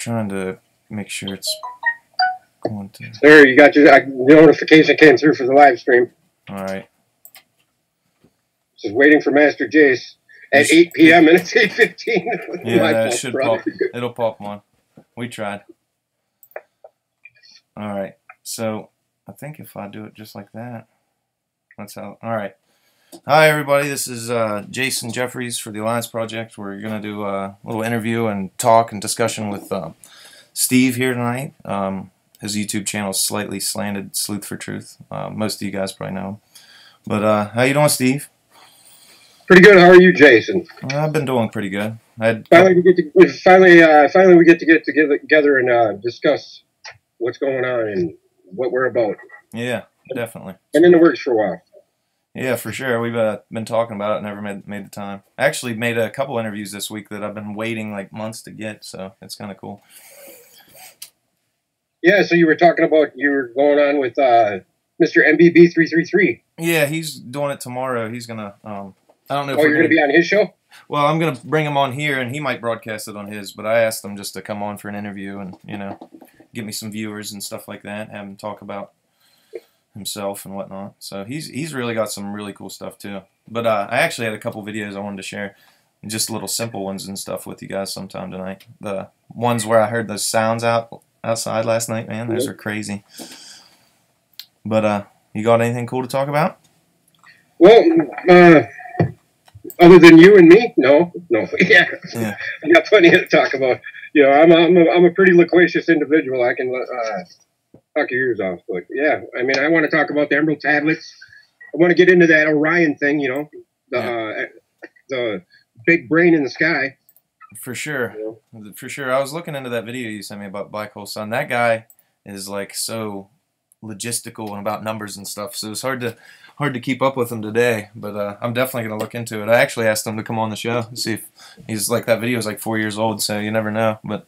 trying to make sure it's going to... There, you got your notification came through for the live stream. All right. Just waiting for Master Jace at 8 p.m. and it's 8:15. Yeah, it should pop. It'll pop one. We tried. All right. So I think if I do it just like that, that's how. All right. Hi, everybody. This is Jason Jeffries for the Alliance Project. We're going to do a little interview and talk and discussion with Steve here tonight. His YouTube channel is Slightly Slanted, Sleuth for Truth. Most of you guys probably know him. But how you doing, Steve? Pretty good. How are you, Jason? I've been doing pretty good. Finally, we get to get together and discuss what's going on and what we're about. Yeah, definitely. Been in the works for a while. Yeah, for sure. We've been talking about it, never made the time. I actually made a couple interviews this week that I've been waiting like months to get, so it's kind of cool. Yeah, so you were talking about you were going on with Mr. MBB333. Yeah, he's doing it tomorrow. He's gonna. I don't know. Oh, you're gonna be on his show? Well, I'm gonna bring him on here, and he might broadcast it on his. But I asked him just to come on for an interview and get me some viewers and stuff like that. Have him talk about himself and whatnot. So he's really got some really cool stuff too. But I actually had a couple videos I wanted to share, just little simple ones and stuff with you guys sometime tonight. The ones where I heard those sounds outside last night, man, those are crazy. But you got anything cool to talk about? Well, other than you and me, no. Yeah. I got plenty to talk about. You know, I'm a pretty loquacious individual. I can talk your ears off. But yeah, I mean, I want to talk about the Emerald Tablets. I want to get into that Orion thing. You know, the big brain in the sky. For sure, for sure. I was looking into that video you sent me about Black Hole Sun. That guy is like so logistical and about numbers and stuff. So it's hard to keep up with him today, but I'm definitely going to look into it. I actually asked him to come on the show and see if he's like, that video is like 4 years old, so you never know, but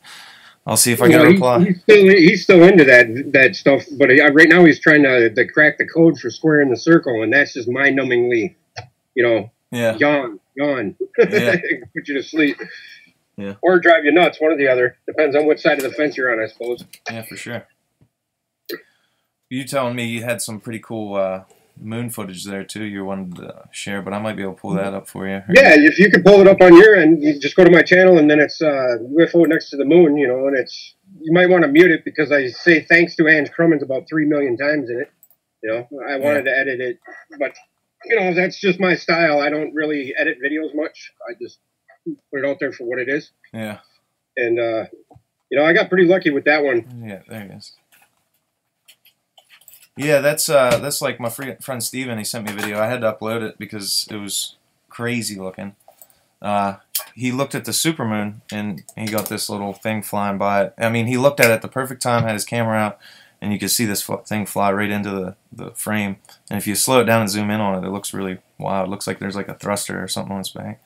I'll see if I get a reply. He's still into that stuff, but right now he's trying to crack the code for squaring the circle, and that's just mind-numbingly, yawn. Yeah. Put you to sleep. Yeah. Or drive you nuts, one or the other. Depends on what side of the fence you're on, I suppose. Yeah, for sure. You telling me you had some pretty cool moon footage there too you wanted to share, but I might be able to pull that up for you. Yeah, if you could pull it up on your end, you just go to my channel and then it's UFO next to the moon, and you might want to mute it because I say thanks to Ange Crummins about 3 million times in it. I wanted to edit it, but that's just my style. I don't really edit videos much. I just put it out there for what it is. Yeah. And I got pretty lucky with that one. Yeah, there it is. Yeah, that's like my friend Steven, he sent me a video. I had to upload it because it was crazy looking. He looked at the supermoon, and he got this little thing flying by it. I mean, he looked at it at the perfect time, had his camera out, and you could see this thing fly right into the frame. And if you slow it down and zoom in on it, it looks really wild. It looks like there's like a thruster or something on its back.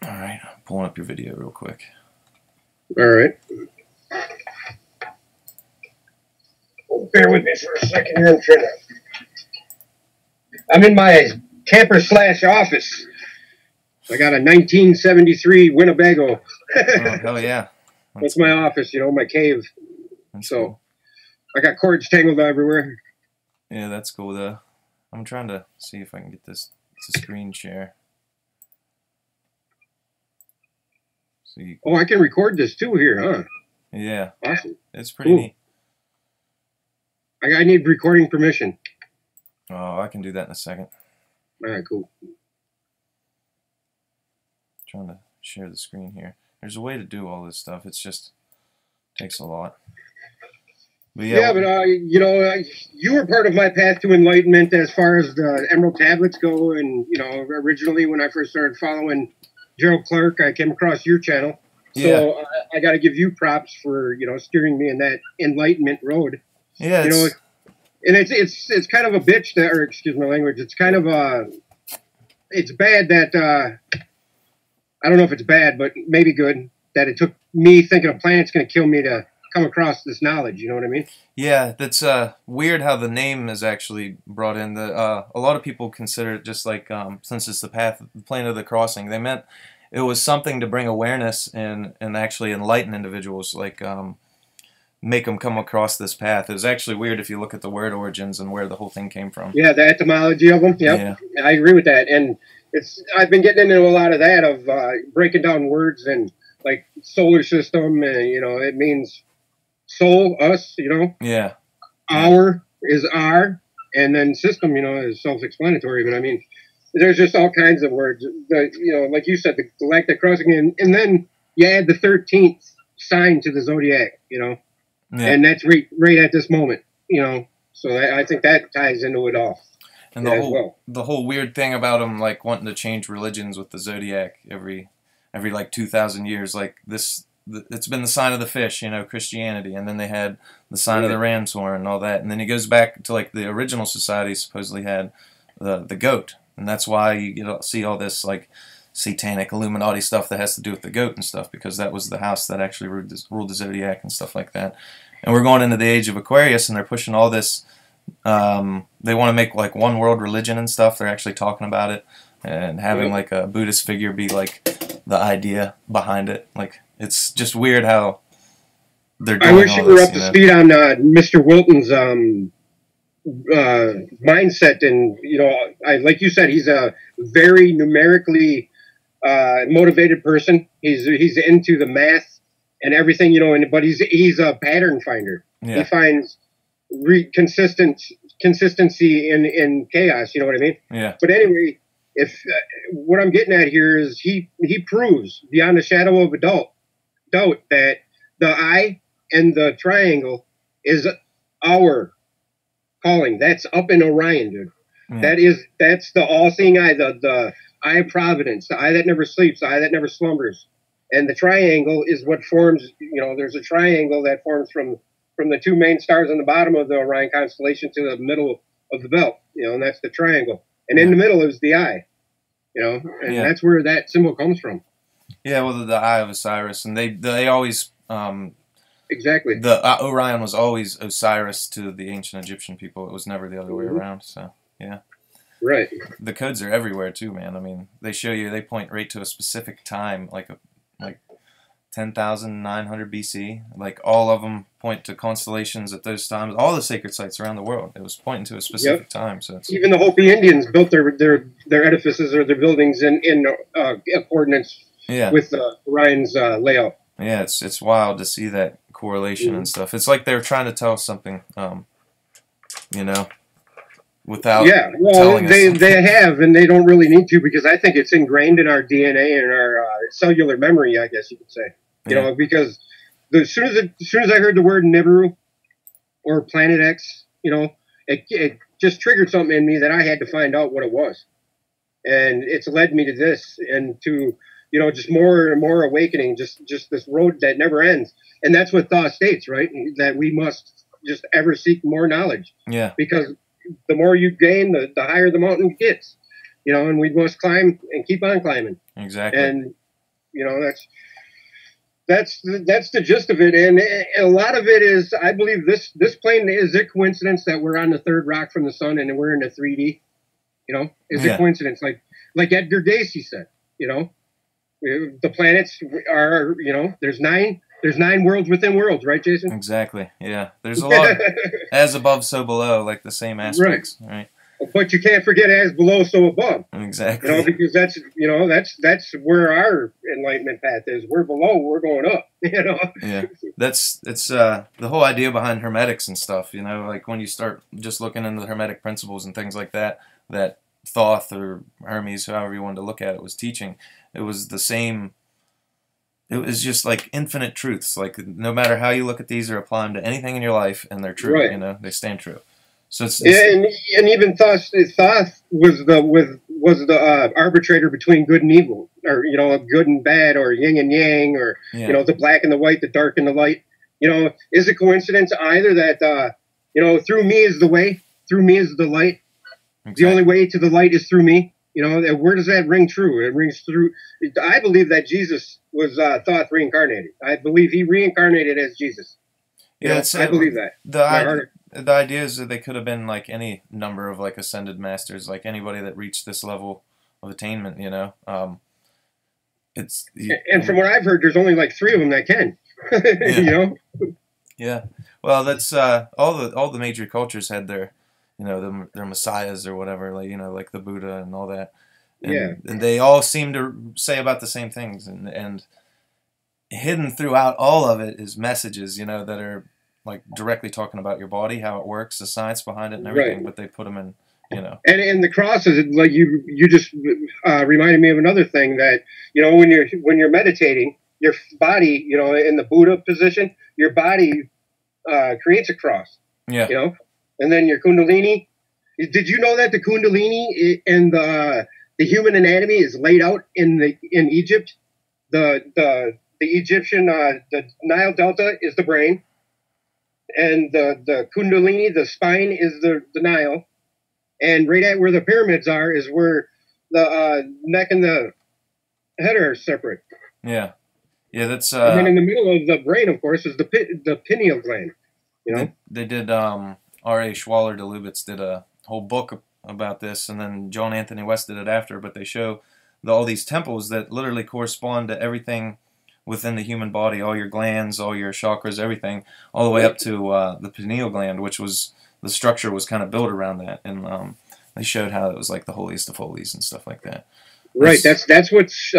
Alright, I'm pulling up your video real quick. Alright. Bear with me for a second here. I'm in my camper/office. I got a 1973 Winnebago. Oh, hell yeah. That's my office, my cave. That's so cool. I got cords tangled everywhere. Yeah, that's cool though. I'm trying to see if I can get this to screen share. Oh, I can record this too here, huh? Yeah. Awesome. It's pretty neat. I need recording permission. Oh, I can do that in a second. All right, cool. Trying to share the screen here. There's a way to do all this stuff. It's just takes a lot. But you were part of my path to enlightenment as far as the Emerald Tablets go. And originally when I first started following Gerald Clark, I came across your channel. So I got to give you props for steering me in that enlightenment road. Yeah, and it's kind of a bitch that, or excuse my language, it's kind of it's bad that I don't know if it's bad, but maybe good that it took me thinking a planet's going to kill me to come across this knowledge. You know what I mean? Yeah, that's weird how the name is actually brought in. A lot of people consider it just like since it's the planet of the crossing. They meant it was something to bring awareness and actually enlighten individuals, like make them come across this path. It was actually weird if you look at the word origins and where the whole thing came from. Yeah, the etymology of them. Yep. Yeah, I agree with that. And I've been getting into a lot of that, of breaking down words, and like solar system, and it means soul, us, Yeah. Our is our, and then system, is self-explanatory. But I mean, there's just all kinds of words. Like you said, the galactic crossing, and then you add the 13th sign to the zodiac, and that's right at this moment, So I think that ties into it all. And the whole weird thing about them, like wanting to change religions with the zodiac every like 2,000 years, like this. It's been the sign of the fish, Christianity, and then they had the sign of the ram's horn and all that, and then he goes back to like the original society supposedly had the goat, and that's why you see all this like satanic Illuminati stuff that has to do with the goat and stuff, because that was the house that actually ruled the zodiac and stuff like that. And we're going into the age of Aquarius, and they're pushing all this. They want to make like one world religion and stuff. They're actually talking about it and having like a Buddhist figure be like the idea behind it. Like, it's just weird how they're doing. I wish you were up to speed on Mr. Wilton's mindset, and like you said, he's a very numerically motivated person. He's into the math and everything, but he's a pattern finder. Yeah. He finds consistency in chaos. You know what I mean? Yeah. But anyway, if what I'm getting at here is he proves beyond a shadow of a doubt that the eye and the triangle is our calling. That's up in Orion, dude. Yeah. That's the all-seeing eye, the eye of providence, the eye that never sleeps, the eye that never slumbers. And the triangle is what forms, there's a triangle that forms from the two main stars on the bottom of the Orion constellation to the middle of the belt, and that's the triangle. And in the middle is the eye, and that's where that symbol comes from. Yeah, well, the Eye of Osiris, and they always exactly, the Orion was always Osiris to the ancient Egyptian people. It was never the other way around. So yeah, right. The codes are everywhere too, man. I mean, they point right to a specific time, like 10,900 BC. Like all of them point to constellations at those times. All the sacred sites around the world, it was pointing to a specific time. So even the Hopi Indians built their edifices or their buildings in coordinates. Yeah. With Orion's layout. Yeah, it's wild to see that correlation and stuff. It's like they're trying to tell us something, without telling us. They have, and they don't really need to, because I think it's ingrained in our DNA and our cellular memory, I guess you could say. Because as soon as I heard the word Nibiru or Planet X, it just triggered something in me that I had to find out what it was, and it's led me to this and to. Just more and more awakening, just this road that never ends. And that's what Thaw states, right? That we must just ever seek more knowledge. Yeah. Because the more you gain, the higher the mountain gets. And we must climb and keep on climbing. Exactly. And, that's the gist of it. And a lot of it is, I believe this plane, is it coincidence that we're on the third rock from the sun and we're in the 3D? Is it coincidence? Like Edgar Cayce said, the planets are, there's nine worlds within worlds, right, Jason? Exactly. Yeah. There's a lot as above, so below, like the same aspects, right? But you can't forget as below, so above. Exactly. Because that's where our enlightenment path is. We're below, we're going up. Yeah. It's the whole idea behind Hermetics and stuff. Like when you start just looking into the Hermetic principles and things like that Thoth or Hermes, however you wanted to look at it, was teaching. It was the same. It was just like infinite truths. Like no matter how you look at these or apply them to anything in your life, and they're true. Right. They stand true. So it's and even Thoth was the arbitrator between good and evil, or good and bad, or yin and yang, or the black and the white, the dark and the light. Is it coincidence either that through me is the way, through me is the light. Exactly. The only way to the light is through me. Where does that ring true? It rings through. I believe that Jesus was Thoth reincarnated. I believe he reincarnated as Jesus. I believe that. The idea is that they could have been like any number of like ascended masters, like anybody that reached this level of attainment. And from what I've heard, there's only like 3 of them that can. Yeah. You know. Yeah. Well, that's all the major cultures had their, their messiahs or whatever, like like the Buddha and all that. And they all seem to say about the same things, and hidden throughout all of it is messages, that are like directly talking about your body, how it works, the science behind it, and everything. Right. But they put them in, And the crosses, like you just reminded me of another thing that when you're meditating, your body, in the Buddha position, your body creates a cross. Yeah. And then your Kundalini. Did you know that the Kundalini and the human anatomy is laid out in Egypt? The Egyptian the Nile Delta is the brain, and the Kundalini, the spine, is the Nile, and right at where the pyramids are is where the neck and the head are separate. Yeah, yeah, that's. And then in the middle of the brain, of course, is the pineal gland. They did. R.A. Schwaller de Lubitz did a whole book about this, and then John Anthony West did it after. But they show all these temples that literally correspond to everything within the human body, all your glands, all your chakras, everything, all the way up to the pineal gland, which was the structure was kind of built around that, and they showed how it was like the holiest of holies and stuff like that. Right, that's what's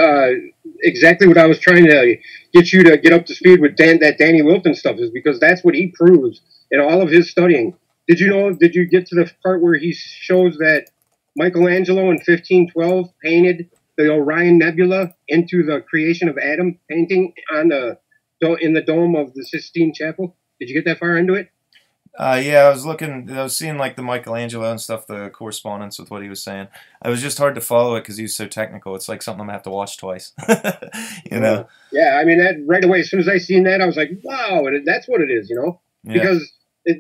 exactly what I was trying to get you to get up to speed with that Danny Wilton stuff, is because that's what he proves in all of his studying. Did you get to the part where he shows that Michelangelo in 1512 painted the Orion Nebula into the creation of Adam painting in the dome of the Sistine Chapel? Did you get that far into it? Yeah, I was seeing like the Michelangelo and stuff, the correspondence with what he was saying. It was just hard to follow it because he was so technical. It's like something I'm going to have to watch twice, know? Yeah, I mean, that right away, as soon as I seen that, I was like, wow, that's what it is, Yeah. Because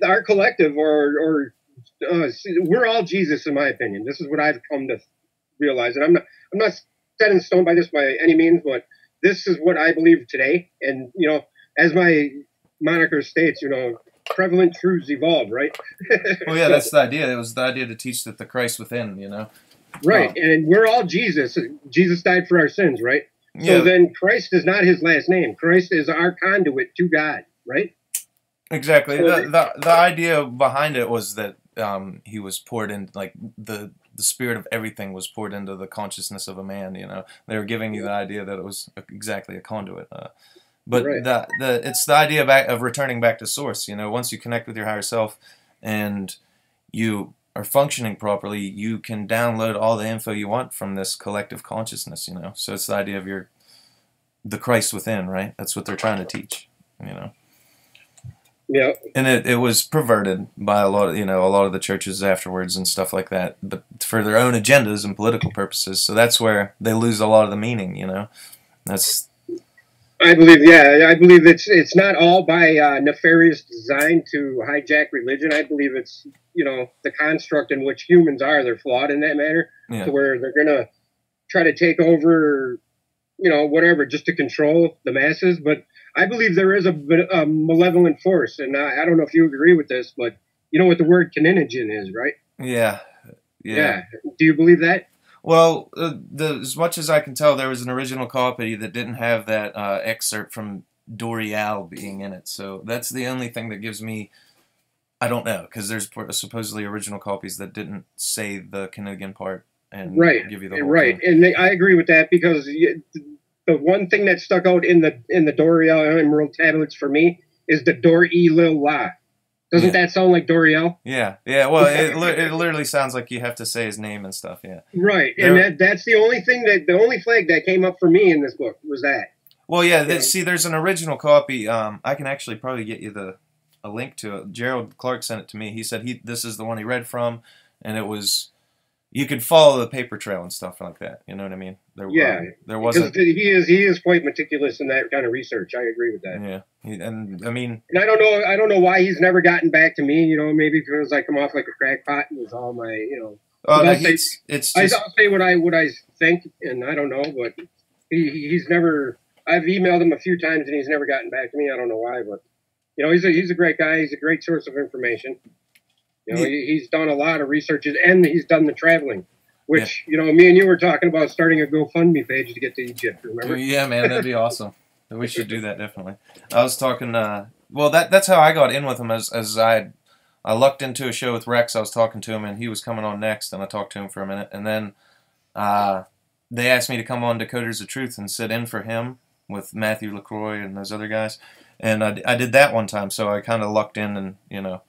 our collective, or we're all Jesus, in my opinion. This is what I've come to realize, and I'm not set in stone by this by any means, but this is what I believe today. And as my moniker states, prevalent truths evolve, right? Well, yeah, that's the idea. It was the idea to teach that the Christ within, Right, and we're all Jesus. Jesus died for our sins, right? Yeah. So then Christ is not his last name. Christ is our conduit to God, right? Exactly. The idea behind it was that he was poured in, like the spirit of everything was poured into the consciousness of a man. They were giving you the idea that it was exactly a conduit. But right. It's the idea of returning back to source. Once you connect with your higher self and you are functioning properly, you can download all the info you want from this collective consciousness. So it's the idea of the Christ within, right? That's what they're trying to teach. Yeah. And it was perverted by a lot of the churches afterwards and stuff like that, but for their own agendas and political purposes. So that's where they lose a lot of the meaning. That's. I believe it's not all by nefarious design to hijack religion. I believe it's the construct in which humans are. They're flawed in that manner, to where they're gonna try to take over, whatever, just to control the masses. But I believe there is a malevolent force, and I don't know if you agree with this, but you know what the word kininogen is, right? Yeah. Do you believe that? Well, as much as I can tell, there was an original copy that didn't have that excerpt from Dorial being in it. So that's the only thing that gives me, I don't know, because there's supposedly original copies that didn't say the Kinnigan part and give you the whole thing. And I agree with that, because the one thing that stuck out in the Dorial Emerald tablets for me is the Dor-E-Lil-La. Doesn't that sound like Dorial? Yeah. Well, it literally sounds like you have to say his name and stuff. Yeah. Right, and that's the only thing the only flag that came up for me in this book was that. Well, yeah. See, there's an original copy. I can actually probably get you a link to it. Gerald Clark sent it to me. He said this is the one he read from, and it was. You could follow the paper trail and stuff like that. You know what I mean? There wasn't. Because he is quite meticulous in that kind of research. I agree with that. Yeah, and I mean, and I don't know why he's never gotten back to me. Maybe because I come off like a crackpot and it's all my, Oh, no, I'll say what I think, and I don't know, but he's never. I've emailed him a few times and he's never gotten back to me. I don't know why, but he's a great guy. He's a great source of information. He's done a lot of research, and he's done the traveling. Which, you know, me and you were talking about starting a GoFundMe page to get to Egypt, remember? Yeah, man, that'd be awesome. We should do that, definitely. I was talking, well, that's how I got in with him, as I lucked into a show with Rex. I was talking to him, and he was coming on next, and I talked to him for a minute, and then they asked me to come on Decoders of Truth and sit in for him with Matthew LaCroix and those other guys, and I did that one time, so I kind of lucked in, and, you know.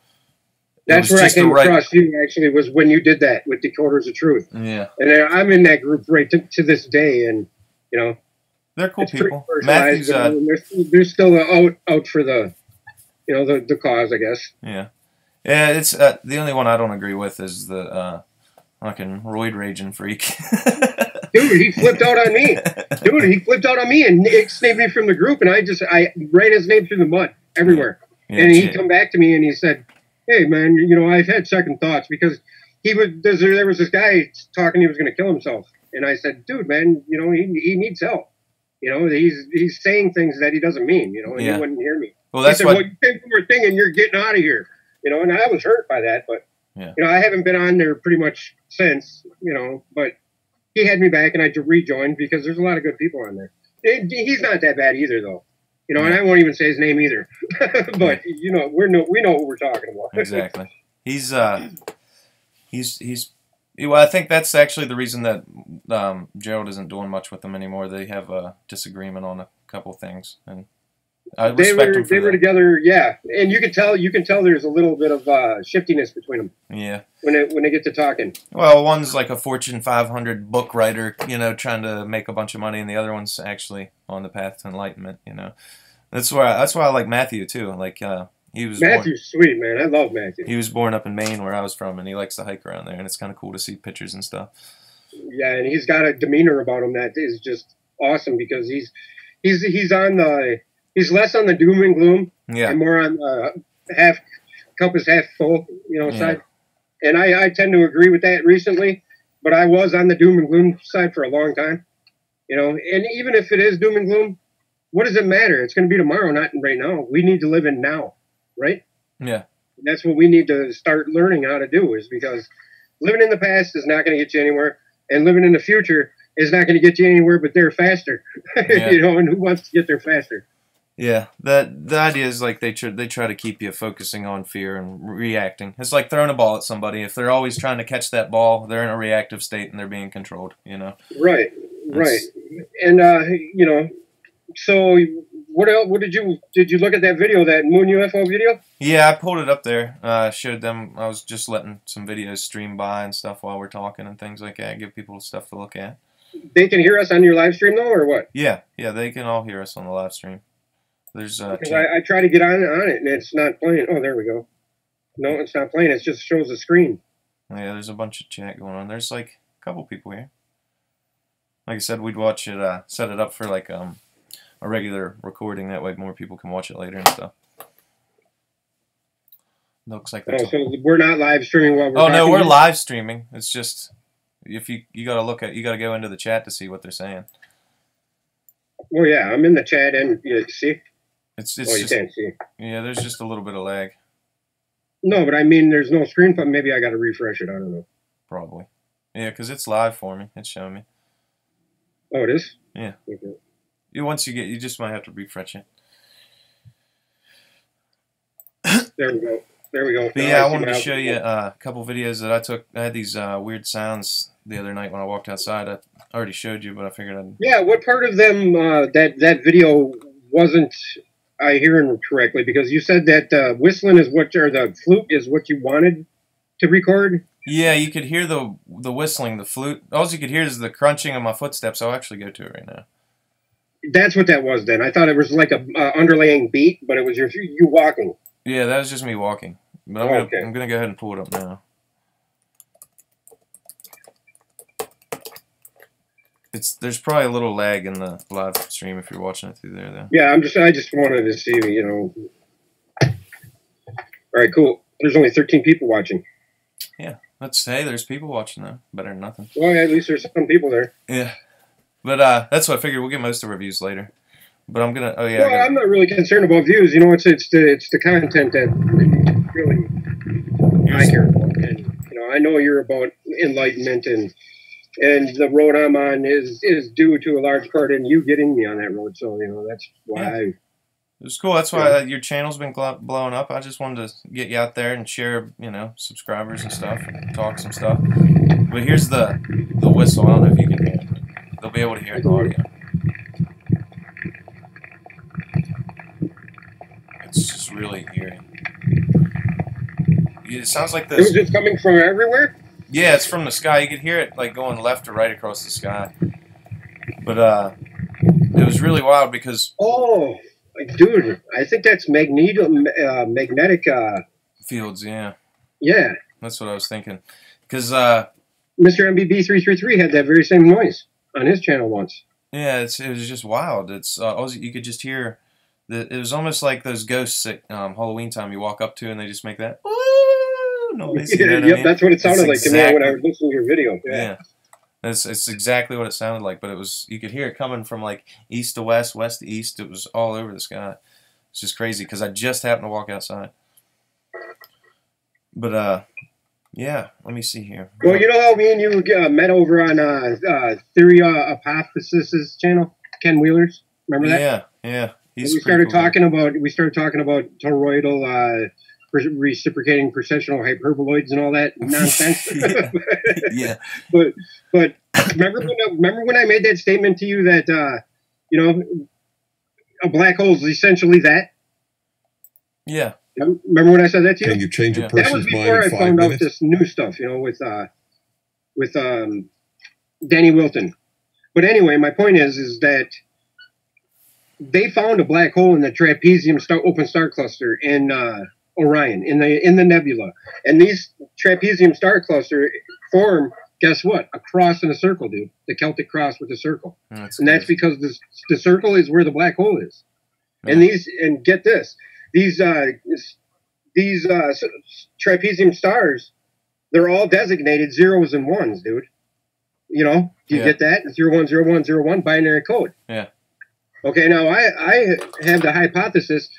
That's where I came across you, actually, was when you did that with Decoders of Truth. Yeah. And I'm in that group right to this day, and, you know. They're cool people. Matthew's, they're still out for the, you know, the cause, I guess. Yeah. Yeah, it's the only one I don't agree with is the fucking roid raging freak. Dude, he flipped out on me. And Nick snapped me from the group, and I ran his name through the mud everywhere. Yeah, and he come back to me and he said, "Hey, man, you know, I've had second thoughts," because there was this guy talking he was going to kill himself, and I said, "Dude, man, you know, he needs help. You know, he's saying things that he doesn't mean, you know," and he wouldn't hear me. Well, that's he said, "Well, you came from your thing and you're getting out of here," you know, and I was hurt by that, but you know, I haven't been on there pretty much since, you know, but he had me back and I rejoined because there's a lot of good people on there. He's not that bad either, though. You know, and I won't even say his name either. But you know, we know what we're talking about. Exactly. He's well, I think that's actually the reason that Gerald isn't doing much with them anymore. They have a disagreement on a couple things, and I respect them for they were together, yeah. And you can tell there's a little bit of shiftiness between them. Yeah. When they get to talking. Well, one's like a Fortune 500 book writer, you know, trying to make a bunch of money, and the other one's actually on the path to enlightenment. You know, that's why I like Matthew too. Like Matthew's sweet, man. I love Matthew. He was born up in Maine, where I was from, and he likes to hike around there, and it's kind of cool to see pictures and stuff. Yeah, and he's got a demeanor about him that is just awesome because he's less on the doom and gloom, and more on cup is half full, you know, side. And I tend to agree with that recently, but I was on the doom and gloom side for a long time, you know. And even if it is doom and gloom, what does it matter? It's going to be tomorrow, not right now. We need to live in now, right? Yeah. And that's what we need to start learning how to do, is because living in the past is not going to get you anywhere, and living in the future is not going to get you anywhere but there faster. You know, and who wants to get there faster? Yeah, the idea is like they try to keep you focusing on fear and reacting. It's like throwing a ball at somebody. If they're always trying to catch that ball, they're in a reactive state and they're being controlled. You know. Right. And you know, so what else? What did you look at that video, that moon UFO video? Yeah, I pulled it up there. Showed them. I was just letting some videos stream by and stuff while we're talking and things like that. Give people stuff to look at. They can hear us on your live stream though, or what? Yeah, they can all hear us on the live stream. There's because I try to get on it and it's not playing. Oh, there we go. No, it's not playing. It just shows the screen. Yeah, there's a bunch of chat going on. There's like a couple people here. Like I said, we'd watch it, set it up for like a regular recording. That way more people can watch it later and stuff. Looks like so we're not live streaming while we're talking. No, we're live streaming. It's just if you gotta go into the chat to see what they're saying. Well, yeah, I'm in the chat and you see. It's you just, can't see. Yeah, there's just a little bit of lag. No, but I mean, there's no screen, but maybe I got to refresh it. I don't know. Probably. Yeah, because it's live for me. It's showing me. Oh, it is? Yeah. Okay. You just might have to refresh it. There we go. But yeah, I wanted to show you a couple videos that I took. I had these weird sounds the other night when I walked outside. I already showed you, but I figured I'd... Yeah, what part of them, that video wasn't I hearing correctly? Because you said that whistling is or the flute is what you wanted to record? Yeah, you could hear the whistling, the flute. All you could hear is the crunching of my footsteps. I'll actually go to it right now. That's what that was then. I thought it was like a underlying beat, but it was you walking. Yeah, that was just me walking. But I'm gonna go ahead and pull it up now. There's probably a little lag in the live stream if you're watching it through there, though. Yeah, I just wanted to see, you know. All right, cool. There's only 13 people watching. Yeah, there's people watching though. Better than nothing. Well, yeah, at least there's some people there. Yeah, but that's what I figured. We'll get most of our views later. But I'm gonna. Oh yeah. Well, I'm not really concerned about views. You know, it's the content that really I care about. And you know, I know you're about enlightenment and And the road I'm on is due to a large part in you getting me on that road. So, you know, that's why It was cool. That's why your channel's been blowing up. I just wanted to get you out there and share, you know, subscribers and stuff, and talk some stuff. But here's the whistle. I don't know if you can hear it. They'll be able to hear the audio. It's just really eerie. It sounds like this. It was just coming from everywhere? Yeah, it's from the sky. You could hear it like going left or right across the sky. But it was really wild because dude, I think that's magnetic fields. Yeah, that's what I was thinking. Because Mr. MBB 333 had that very same noise on his channel once. Yeah, it was just wild. It's you could just hear. It was almost like those ghosts at Halloween time. You walk up to and they just make that noise. You know what I mean? That's what it sounded like to me when I was listening to your video. Yeah. It's exactly what it sounded like, but you could hear it coming from like east to west, west to east. It was all over the sky. It's just crazy because I just happened to walk outside. But yeah, let me see here. Well, you know how me and you met over on Theory Apothesis channel, Ken Wheeler's. Remember that? Yeah. We started talking about toroidal reciprocating processional hyperboloids and all that nonsense. Yeah. But remember when I made that statement to you that you know, a black hole is essentially that? Yeah. Remember when I said that to you? Can you change a person's mind? That was before I found out this new stuff, you know, with Danny Wilton. But anyway, my point is that they found a black hole in the trapezium open star cluster in Orion, in the nebula, and these trapezium star cluster form. Guess what? A cross and a circle, dude. The Celtic cross with a circle, that's because the circle is where the black hole is. Yeah. And get this, these trapezium stars, they're all designated zeros and ones, dude. You know, do you get that? 010101 binary code. Yeah. Okay, now I have the hypothesis.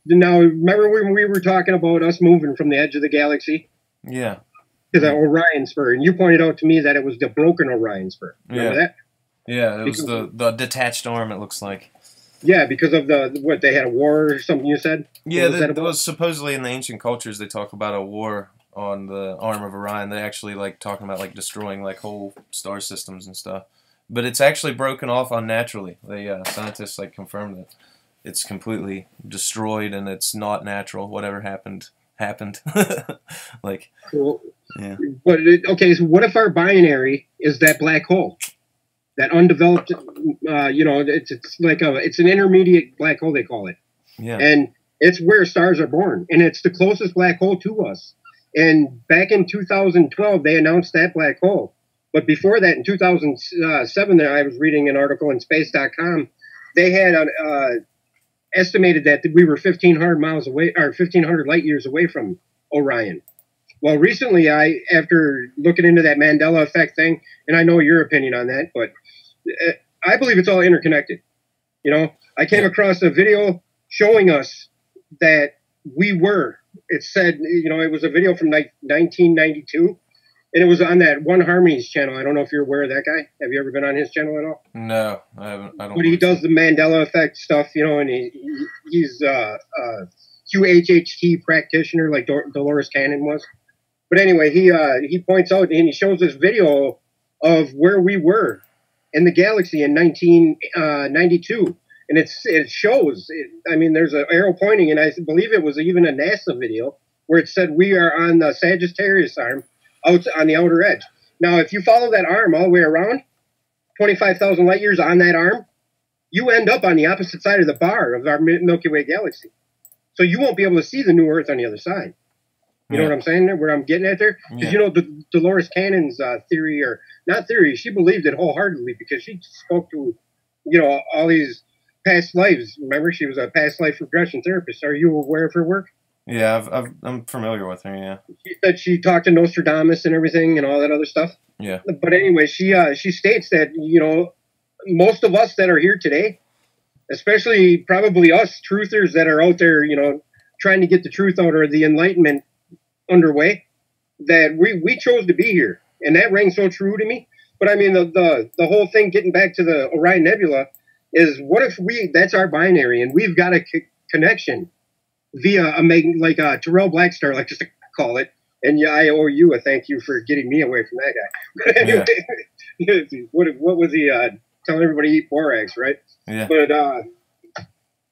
Now, remember when we were talking about us moving from the edge of the galaxy? Yeah. To the Orion spur, and you pointed out to me that it was the broken Orion spur. Remember that? Yeah, it was the detached arm, it looks like. Yeah, because of they had a war or something you said? Yeah, that was supposedly in the ancient cultures they talk about a war on the arm of Orion. They actually like talking about like destroying like whole star systems and stuff. But it's actually broken off unnaturally. Scientists like confirmed that it's completely destroyed and it's not natural. Whatever happened. Like, cool. Yeah. But okay, so what if our binary is that black hole, that undeveloped? You know, it's an intermediate black hole, they call it. Yeah. And it's where stars are born, and it's the closest black hole to us. And back in 2012, they announced that black hole. But before that, in 2007, I was reading an article in space.com. They had estimated that we were 1,500 miles away, or 1,500 light years away from Orion. Well, recently, after looking into that Mandela effect thing, and I know your opinion on that, but I believe it's all interconnected. You know, I came across a video showing us that it said, you know, it was a video from 1992. And it was on that One Harmony's channel. I don't know if you're aware of that guy. Have you ever been on his channel at all? No, I haven't. I don't. But he does the Mandela effect stuff, you know, and he's a QHHT practitioner like Dolores Cannon was. But anyway, he points out and he shows this video of where we were in the galaxy in 1992, and it shows. I mean, there's an arrow pointing, and I believe it was even a NASA video where it said we are on the Sagittarius arm. Out on the outer edge. Now, if you follow that arm all the way around, 25,000 light years on that arm, you end up on the opposite side of the bar of our Milky Way galaxy. So you won't be able to see the new Earth on the other side. You know what I'm saying there? Where I'm getting at there? Because, you know, Dolores Cannon's theory, or not theory, she believed it wholeheartedly because she spoke to, you know, all these past lives. Remember, she was a past life regression therapist. Are you aware of her work? Yeah, I'm familiar with her, yeah. She said she talked to Nostradamus and everything and all that other stuff. Yeah. But anyway, she states that, you know, most of us that are here today, especially probably us truthers that are out there, you know, trying to get the truth out or the enlightenment underway, that we chose to be here. And that rang so true to me But I mean, the whole thing, getting back to the Orion Nebula, is what if that's our binary, and we've got a connection via like a Terrell Blackstar, like just to call it. And yeah, I owe you a thank you for getting me away from that guy. But anyway, what was he telling everybody to eat borax, right? Yeah. But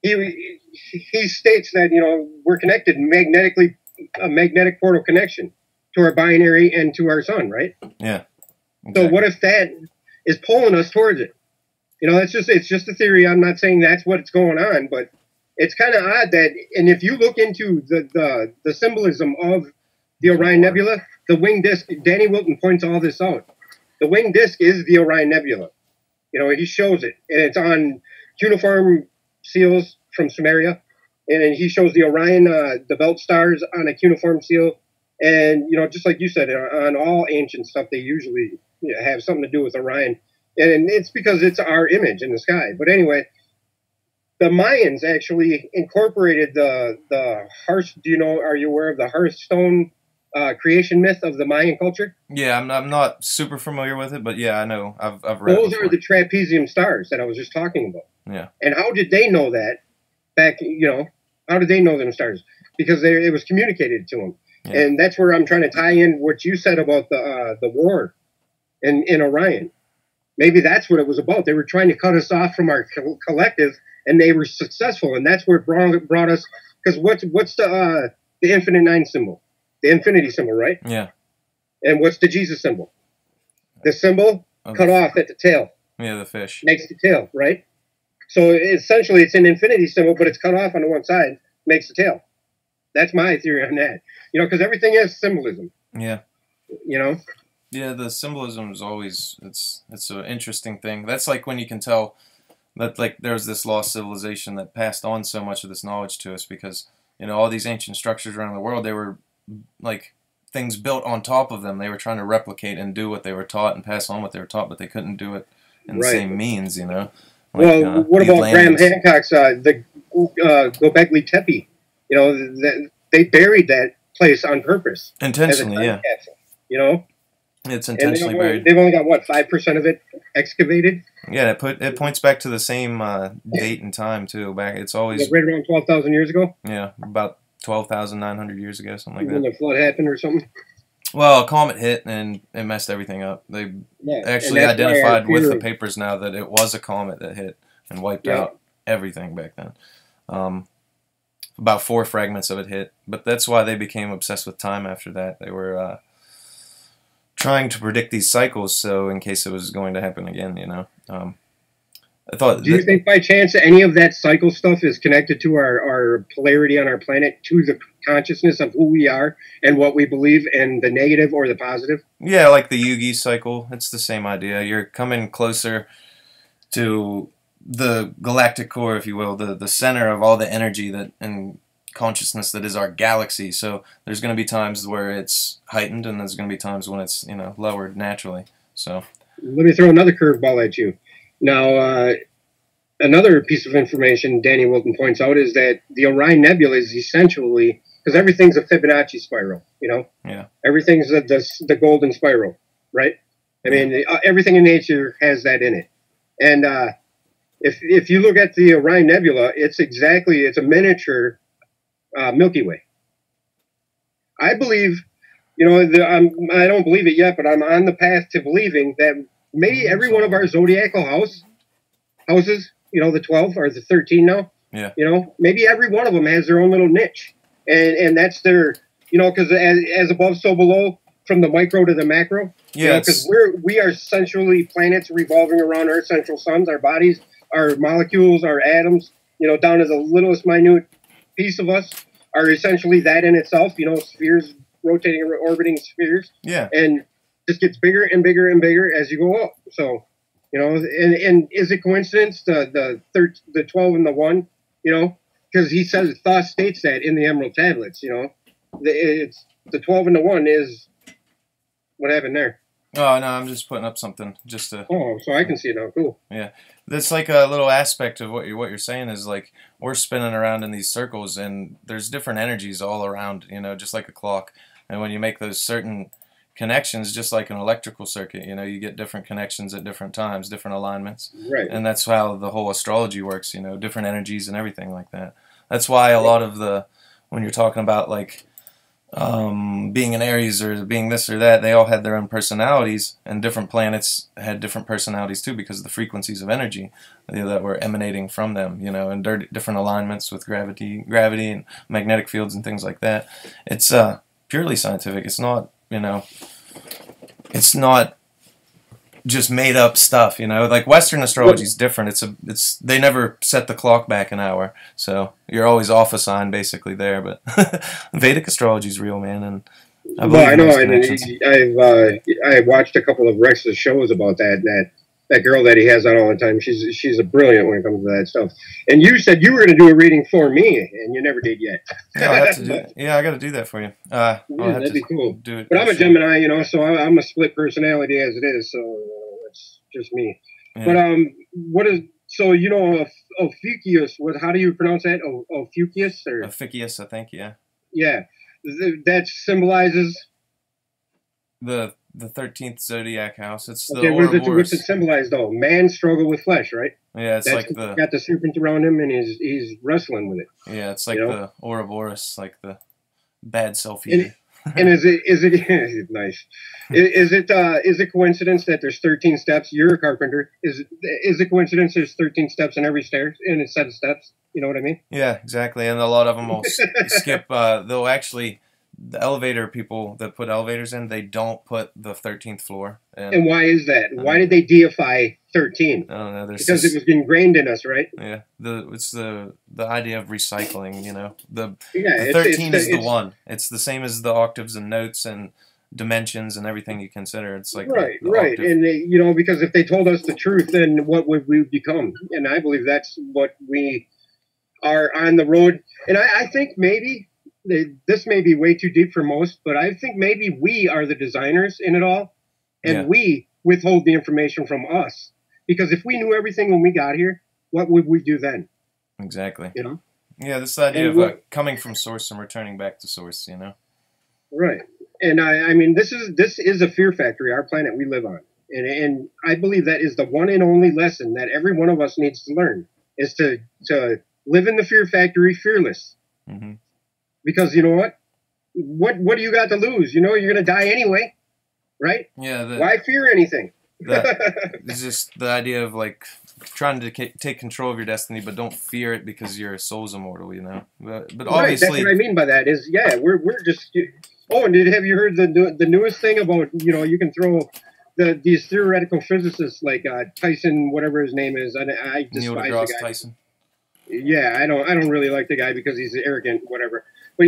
he states that, you know, we're connected magnetically, a magnetic portal connection to our binary and to our sun, right? Yeah. Exactly. So what if that is pulling us towards it? You know, it's just a theory. I'm not saying that's what's going on, but it's kind of odd that, and if you look into the symbolism of the Orion Nebula, the winged disk, Danny Wilton points all this out. The winged disk is the Orion Nebula. You know, he shows it, and it's on cuneiform seals from Sumeria, and he shows the Orion, the belt stars on a cuneiform seal, and, you know, just like you said, on all ancient stuff, they usually have something to do with Orion, and it's because it's our image in the sky. But anyway, the Mayans actually incorporated the hearth. Are you aware of the Hearthstone creation myth of the Mayan culture? Yeah, I'm not super familiar with it, but yeah, I know. I've read. Those are the trapezium stars that I was just talking about. Yeah. And how did they know that back? You know, how did they know them stars? Because it was communicated to them, yeah. And that's where I'm trying to tie in what you said about the war in Orion. Maybe that's what it was about. They were trying to cut us off from our collective, and they were successful, and that's where it brought us. Because what's the Infinite Nine symbol? The infinity symbol, right? Yeah. And what's the Jesus symbol? The symbol cut off at the tail. Yeah, the fish. Makes the tail, right? So essentially it's an infinity symbol, but it's cut off on the one side, makes the tail. That's my theory on that. You know, because everything has symbolism. Yeah. You know? Yeah, the symbolism is always, it's an interesting thing. That's like when you can tell that, like, there's this lost civilization that passed on so much of this knowledge to us because, you know, all these ancient structures around the world, they were like things built on top of them. They were trying to replicate and do what they were taught and pass on what they were taught, but they couldn't do it in the same means, you know. Like, well, what about Graham Hancock's the Göbekli Tepe? You know, they buried that place on purpose, intentionally. Yeah, capsule, you know, it's intentionally buried. They've only got what, 5% of it excavated. Yeah, it points back to the same date and time too. Back, it's always right around 12,000 years ago. Yeah, about 12,900 years ago, something like that. When the flood happened or something? Well, a comet hit and it messed everything up. They actually identified with the papers now that it was a comet that hit and wiped out everything back then. About 4 fragments of it hit. But that's why they became obsessed with time after that. They were trying to predict these cycles, so in case it was going to happen again, you know. I thought. Do you think by chance any of that cycle stuff is connected to our polarity on our planet, to the consciousness of who we are and what we believe, and the negative or the positive? Yeah, like the Yugi cycle. It's the same idea. You're coming closer to the galactic core, if you will, the center of all the energy that and consciousness that is our galaxy. So there's going to be times where it's heightened, and there's going to be times when it's, you know, lowered naturally. So let me throw another curveball at you. Now, another piece of information Danny Wilton points out is that the Orion Nebula is essentially, because everything's a Fibonacci spiral, you know? Yeah. Everything's the golden spiral, right? I mean, everything in nature has that in it. And if you look at the Orion Nebula, it's a miniature Milky Way. I believe, you know, I don't believe it yet, but I'm on the path to believing that maybe every one of our zodiacal houses, you know, the 12 or the 13 now, you know, maybe every one of them has their own little niche. And that's their, you know, because as above, so below, from the micro to the macro. Yeah. Because we are essentially planets revolving around our central suns, our bodies, our molecules, our atoms, you know, down to the littlest minute piece of us are essentially that in itself, you know, spheres, rotating, orbiting spheres. Yeah. And just gets bigger and bigger and bigger as you go up. So, you know, and is it coincidence the 12 and the 1, you know, because he says Thoth states that in the Emerald Tablets, you know, it's the 12 and the 1 is what happened there. Oh no, I'm just putting up something just to. Oh, so I can see it now. Cool. Yeah, that's like a little aspect of what you're saying is like we're spinning around in these circles and there's different energies all around, you know, just like a clock. And when you make those certain connections, just like an electrical circuit. You know, you get different connections at different times, different alignments. Right. And that's how the whole astrology works, you know, different energies and everything like that. That's why a lot of the, when you're talking about like being an Aries or being this or that, they all had their own personalities, and different planets had different personalities too, because of the frequencies of energy that were emanating from them, you know, and different alignments with gravity and magnetic fields and things like that. It's purely scientific. It's not, you know, it's not just made up stuff, you know. Like Western astrology is different. It's they never set the clock back an hour, so you're always off a sign basically there. But Vedic astrology is real, man, and I know, and I've watched a couple of Rex's shows about that girl that he has on all the time. She's a brilliant when it comes to that stuff. And you said you were going to do a reading for me, and you never did yet. Yeah, I have to do. Yeah, I got to do that for you. That'd be cool. Do it. But I'm a Gemini, you know, so I'm a split personality as it is. So it's just me. Yeah. But what is so you know Ophiuchus? How do you pronounce that? Ophiuchus or Ophiuchus, I think. Yeah. Yeah, that symbolizes the 13th zodiac house. It's the okay. What's it symbolize though? Man's struggle with flesh, right? Yeah, it's like got the serpent around him, and he's wrestling with it. Yeah, it's like the Ouroboros, like the bad self-eater. And is it nice? Is it coincidence that there's 13 steps? You're a carpenter. Is it coincidence there's 13 steps in every stair in a set of steps? You know what I mean? Yeah, exactly. And a lot of them will skip. They'll actually. The elevator people that put elevators in, they don't put the 13th floor. And why is that? Why did they deify 13? I don't know. Because it was ingrained in us, right? Yeah. It's the idea of recycling, you know. The 13 is the one. It's the same as the octaves and notes and dimensions and everything you consider. It's like right. Octave. And you know, because if they told us the truth, then what would we become? And I believe that's what we are on the road. And I think maybe. This may be way too deep for most, but I think maybe we are the designers in it all, and we withhold the information from us. Because if we knew everything when we got here, what would we do then? Exactly. You know? Yeah, this idea of coming from source and returning back to source, you know? Right. And I mean, this is a fear factory, our planet we live on. And I believe that is the one and only lesson that every one of us needs to learn, is to live in the fear factory fearless. Mm-hmm. Because you know what? What do you got to lose? You know you're going to die anyway, right? Yeah. Why fear anything? It's just the idea of like trying to take control of your destiny, but don't fear it because your soul's immortal. You know. But obviously, right, that's what I mean by that. Is we're just. Oh, and have you heard the newest thing about you can throw these theoretical physicists like Tyson, whatever his name is. I despise the guy. Tyson. Yeah, I don't really like the guy because he's arrogant, whatever. But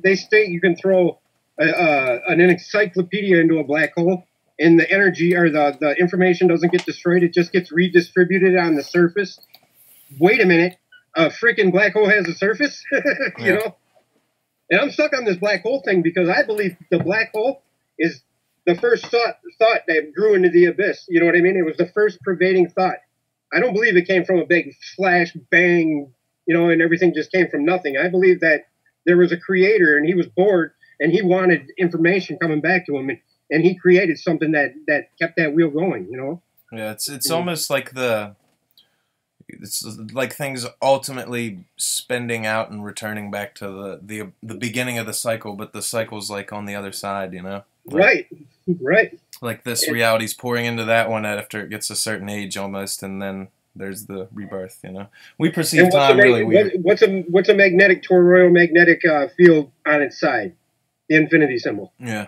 they state you can throw an encyclopedia into a black hole, and the energy or the information doesn't get destroyed; it just gets redistributed on the surface. Wait a minute, a freaking black hole has a surface, you know? And I'm stuck on this black hole thing because I believe the black hole is the first thought that grew into the abyss. You know what I mean? It was the first pervading thought. I don't believe it came from a big flash bang, and everything just came from nothing. I believe that there was a creator and he was bored and he wanted information coming back to him and he created something that kept that wheel going, Yeah, it's almost like it's like things ultimately spending out and returning back to the beginning of the cycle, but the cycle's like on the other side, Like, right. Like this reality's pouring into that one after it gets a certain age almost, and then there's the rebirth, We perceive time really weird. What's a magnetic toroidal magnetic field on its side? The infinity symbol. Yeah.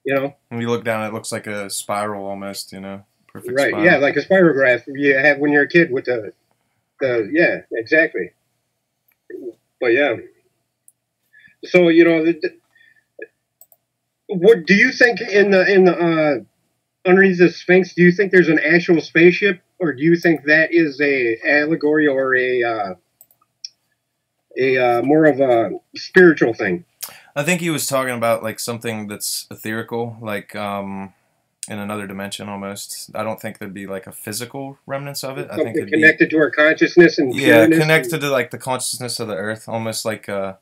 When you look down, it looks like a spiral almost, Perfect right, spiral. Yeah, like a spirograph you have when you're a kid with the yeah, exactly. But yeah. So, what do you think in the underneath the Sphinx? Do you think there's an actual spaceship, or do you think that is a allegory or a more of a spiritual thing? I think he was talking about like something that's etherical, like in another dimension almost. I don't think there'd be like a physical remnants of it. I think it'd connected to our consciousness and connected to like the consciousness of the earth, almost like a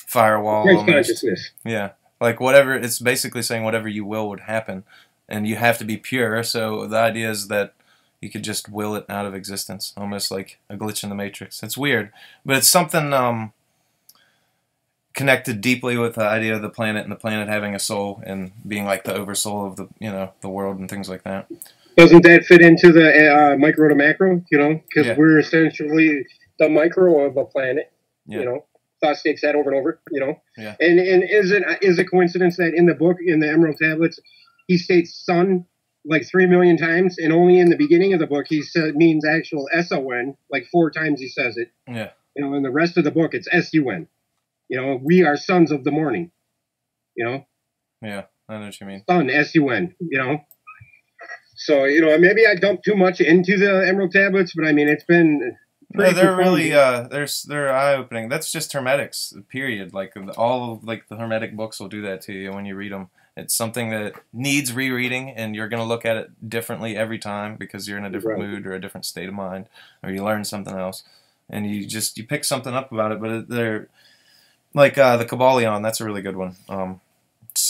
firewall. Great consciousness. Yeah. Like whatever, it's basically saying whatever you will would happen, and you have to be pure. So the idea is that you could just will it out of existence, almost like a glitch in the Matrix. It's weird, but it's something connected deeply with the idea of the planet and the planet having a soul and being like the oversoul of the the world and things like that. Doesn't that fit into the micro to macro? Because we're essentially the micro of a planet. Thought states that over and over. Yeah. And is it coincidence that in the book, in the Emerald Tablets, he states sun like 3 million times, and only in the beginning of the book he means actual S-O-N, like 4 times he says it. Yeah. In the rest of the book it's S-U-N. We are sons of the morning. Yeah, I know what you mean. Sun, S-U-N. So maybe I dumped too much into the Emerald Tablets, but I mean it's been. No, they're really they're eye opening. That's just Hermetics, period. Like all of the Hermetic books will do that to you when you read them. It's something that needs rereading, and you're going to look at it differently every time because you're in a different mood or a different state of mind, or you learn something else, and you pick something up about it. But they're like the Kabbalion. That's a really good one.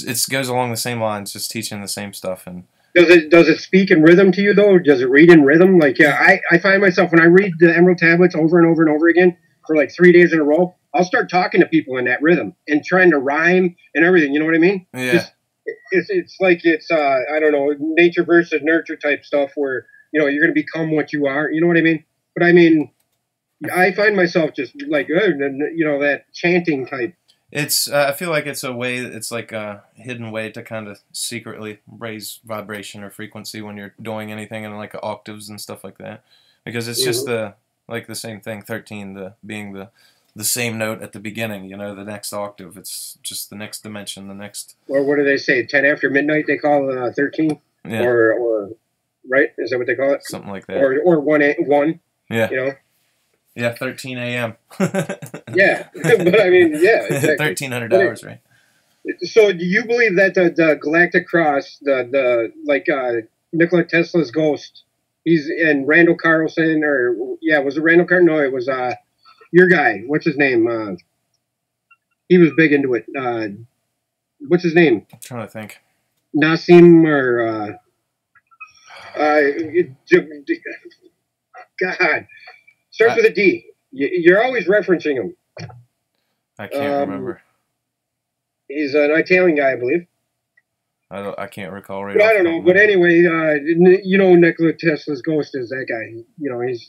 It goes along the same lines, just teaching the same stuff. And does it speak in rhythm to you though? Does it read in rhythm? Like I find myself when I read the Emerald Tablets over and over and over again for like 3 days in a row, I'll start talking to people in that rhythm and trying to rhyme and everything. You know what I mean? Yeah. It's like I don't know, nature versus nurture type stuff where you're going to become what you are. You know what I mean? But I mean, I find myself just like that chanting type. It's I feel like it's a way. It's like a hidden way to kind of secretly raise vibration or frequency when you're doing anything in like octaves and stuff like that, because it's just the same thing. 13, being the same note at the beginning. The next octave. It's just the next dimension. The next. Or what do they say? 10 after midnight. They call 13. Yeah. Or right? Is that what they call it? Something like that. Or 1. Yeah. Yeah, 13 a.m. Yeah, but I mean, yeah, exactly. 1,300 hours, right? So, do you believe that the Galactic Cross, Nikola Tesla's ghost, and Randall Carlson, was it Randall Carlson? No, it was your guy. What's his name? He was big into it. What's his name? I'm trying to think. Nassim or God. Starts with a D. You're always referencing him. I can't remember. He's an Italian guy, I believe. I can't recall right. But I don't know. But anyway, Nikola Tesla's ghost is that guy.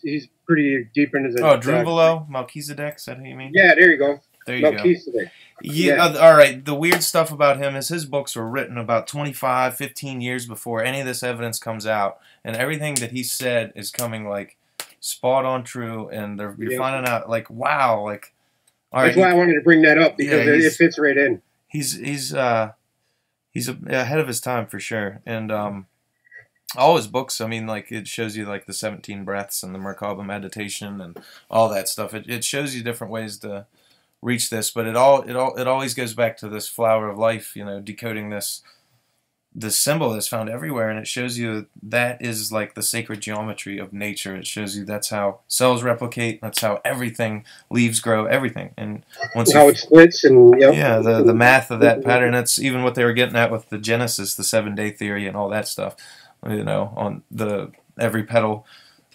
He's pretty deep into the. Oh, Drunvalo, Melchizedek. Is that who you mean? Yeah, there you go. There you Melchizedek. go. Yeah. All right. The weird stuff about him is his books were written about 25, 15 years before any of this evidence comes out, and everything that he said is coming like spot on true, and you're finding out like wow, like. All right, that's why I wanted to bring that up because it fits right in. He's ahead of his time for sure, and all his books. I mean, like it shows you like the 17 breaths and the Merkaba meditation and all that stuff. It shows you different ways to reach this, but it always goes back to this flower of life. Decoding this symbol that's found everywhere, and it shows you that is like the sacred geometry of nature. It shows you that's how cells replicate, that's how everything, leaves grow, everything. And once how it splits and the math of that pattern, that's even what they were getting at with the Genesis, the 7-day theory and all that stuff. On the every petal,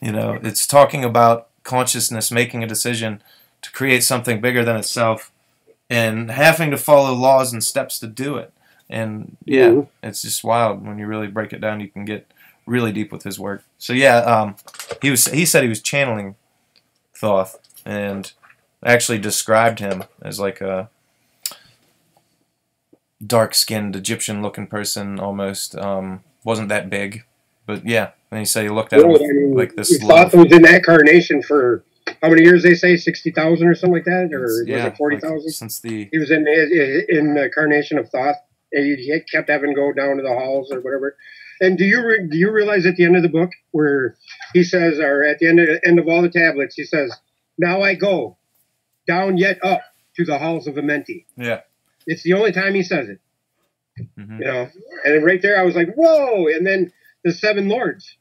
it's talking about consciousness making a decision to create something bigger than itself and having to follow laws and steps to do it. And it's just wild when you really break it down. You can get really deep with his work. So he said he was channeling Thoth, and actually described him as like a dark-skinned Egyptian-looking person, almost. Wasn't that big, but yeah. And he said he looked at him like this. Thoth was in that carnation for how many years? They say 60,000 or something like that, or was it 40,000? Since he was in the carnation of Thoth. He kept having to go down to the halls or whatever. And do you realize at the end of the book where he says, or at the end of all the tablets, he says, "Now I go down yet up to the halls of Amenti." Yeah, it's the only time he says it. And right there I was like, whoa! And then the 7 lords.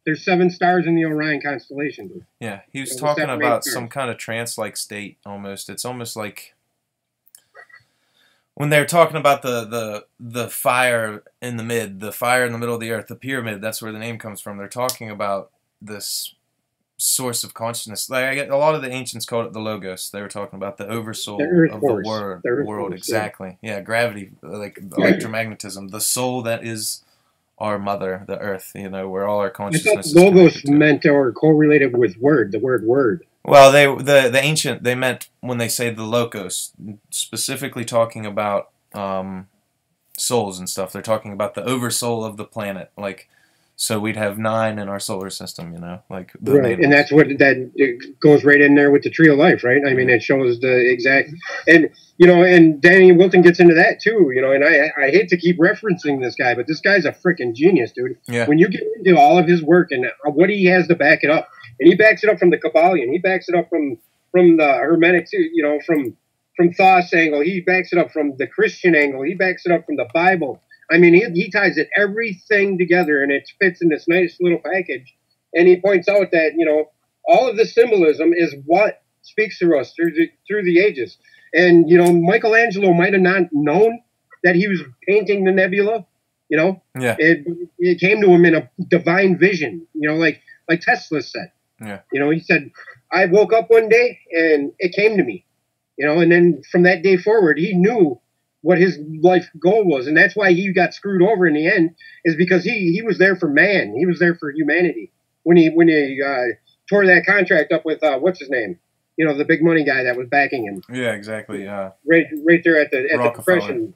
There's 7 stars in the Orion constellation. Dude. Yeah, he was talking about some kind of trance-like state almost. It's almost like. when they're talking about the fire in the middle of the earth, the pyramid, that's where the name comes from. They're talking about this source of consciousness. Like a lot of the ancients called it the logos. They were talking about the oversoul of the world. Exactly. Yeah, gravity, like electromagnetism, the soul that is our mother, the earth. You know, where all our consciousness. I thought logos meant or correlated with word. The word. Well, the ancient, they meant when they say the logos, specifically talking about souls and stuff. They're talking about the oversoul of the planet, like. So we'd have 9 in our solar system, you know, like right, and that's what it goes right in there with the tree of life, right? I mean, it shows the exact, and you know, and Danny Wilton gets into that too, you know. And I hate to keep referencing this guy, but this guy's a freaking genius, dude. Yeah. When you get into all of his work and what he has to back it up, and he backs it up from the Kabbalion, he backs it up from the Hermetic, you know, from Thoth's angle, he backs it up from the Christian angle, he backs it up from the Bible. I mean, he ties it everything together, and it fits in this nice little package. And he points out that, you know, all of the symbolism is what speaks to us through the ages. And, you know, Michelangelo might have not known that he was painting the nebula, you know. Yeah. It came to him in a divine vision, you know, like Tesla said. Yeah. You know, he said, I woke up one day, and it came to me, you know, and then from that day forward, he knew what his life goal was, and that's why he got screwed over in the end, is because he was there for man. He was there for humanity. When he tore that contract up with what's his name? You know, the big money guy that was backing him. Yeah, exactly. Right there at the depression.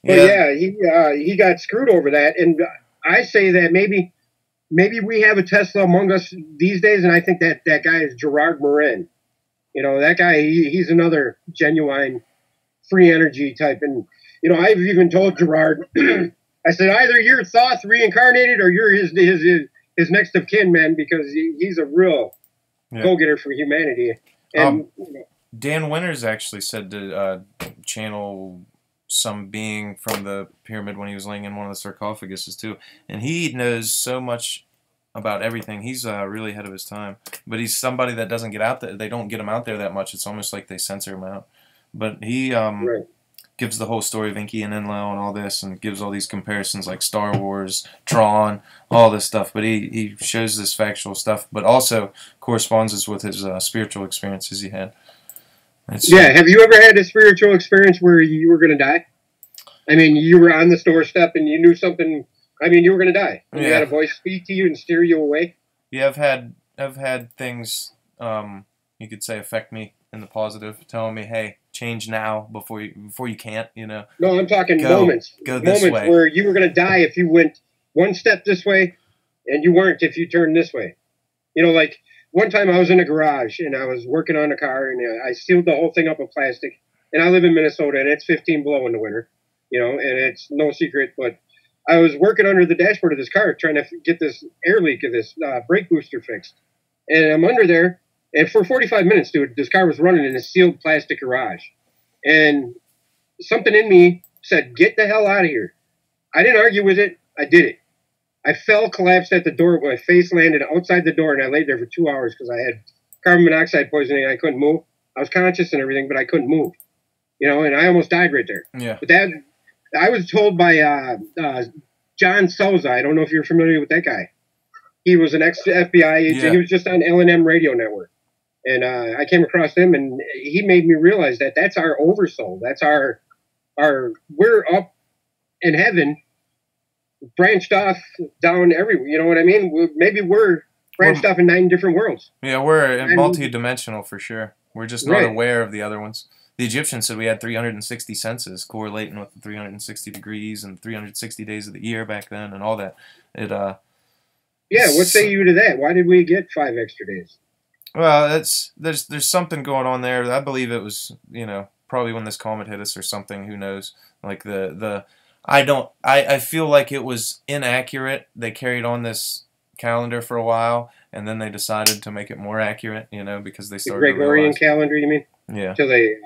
But yeah, he got screwed over that, and I say that maybe we have a Tesla among us these days, and I think that guy is Gerard Morin. You know, that guy, he's another genuine free energy type. And, you know, I've even told Gerard, I said, either you're Thoth reincarnated or you're his next of kin, man, because he's a real go-getter for humanity. And Dan Winters actually said to channel some being from the pyramid when he was laying in one of the sarcophaguses too. And he knows so much about everything. He's really ahead of his time. But he's somebody that doesn't get out there. They don't get him out there that much. It's almost like they censor him out. But he gives the whole story of Enki and Enlil and all this, and gives all these comparisons like Star Wars, Tron, all this stuff. But he shows this factual stuff, but also corresponds this with his spiritual experiences he had. Have you ever had a spiritual experience where you were going to die? I mean, you were on the doorstep and you knew something. I mean, you were going to die. You had a voice speak to you and steer you away. Yeah, I've had things you could say affect me in the positive, telling me, hey, change now before you can't, you know. No, I'm talking moments. Go this way. Moments where you were going to die if you went one step this way, and you weren't if you turned this way. You know, like one time I was in a garage and I was working on a car, and I sealed the whole thing up with plastic. And I live in Minnesota, and it's 15 below in the winter, you know, and it's no secret. But I was working under the dashboard of this car trying to get this air leak of this brake booster fixed. And I'm under there. And for 45 minutes, dude, this car was running in a sealed plastic garage. And something in me said, get the hell out of here. I didn't argue with it. I did it. I fell, collapsed at the door. My face landed outside the door, and I laid there for 2 hours because I had carbon monoxide poisoning. I couldn't move. I was conscious and everything, but I couldn't move. You know, and I almost died right there. Yeah. But I was told by John Souza. I don't know if you're familiar with that guy. He was an ex-FBI agent. Yeah. He was just on L&M radio network. And I came across him, and he made me realize that that's our oversoul. That's our we're up in heaven, branched off down everywhere. You know what I mean? Maybe we're branched off in 9 different worlds. Yeah, we're multi-dimensional for sure. We're just not aware of the other ones. The Egyptians said we had 360 senses correlating with the 360 degrees and 360 days of the year back then and all that. What say you to that? Why did we get 5 extra days? Well, there's something going on there. I believe it was, you know, probably when this comet hit us or something. Who knows? Like I feel like it was inaccurate. They carried on this calendar for a while, and then they decided to make it more accurate. You know, because they started the Gregorian calendar. You mean? Yeah. Until they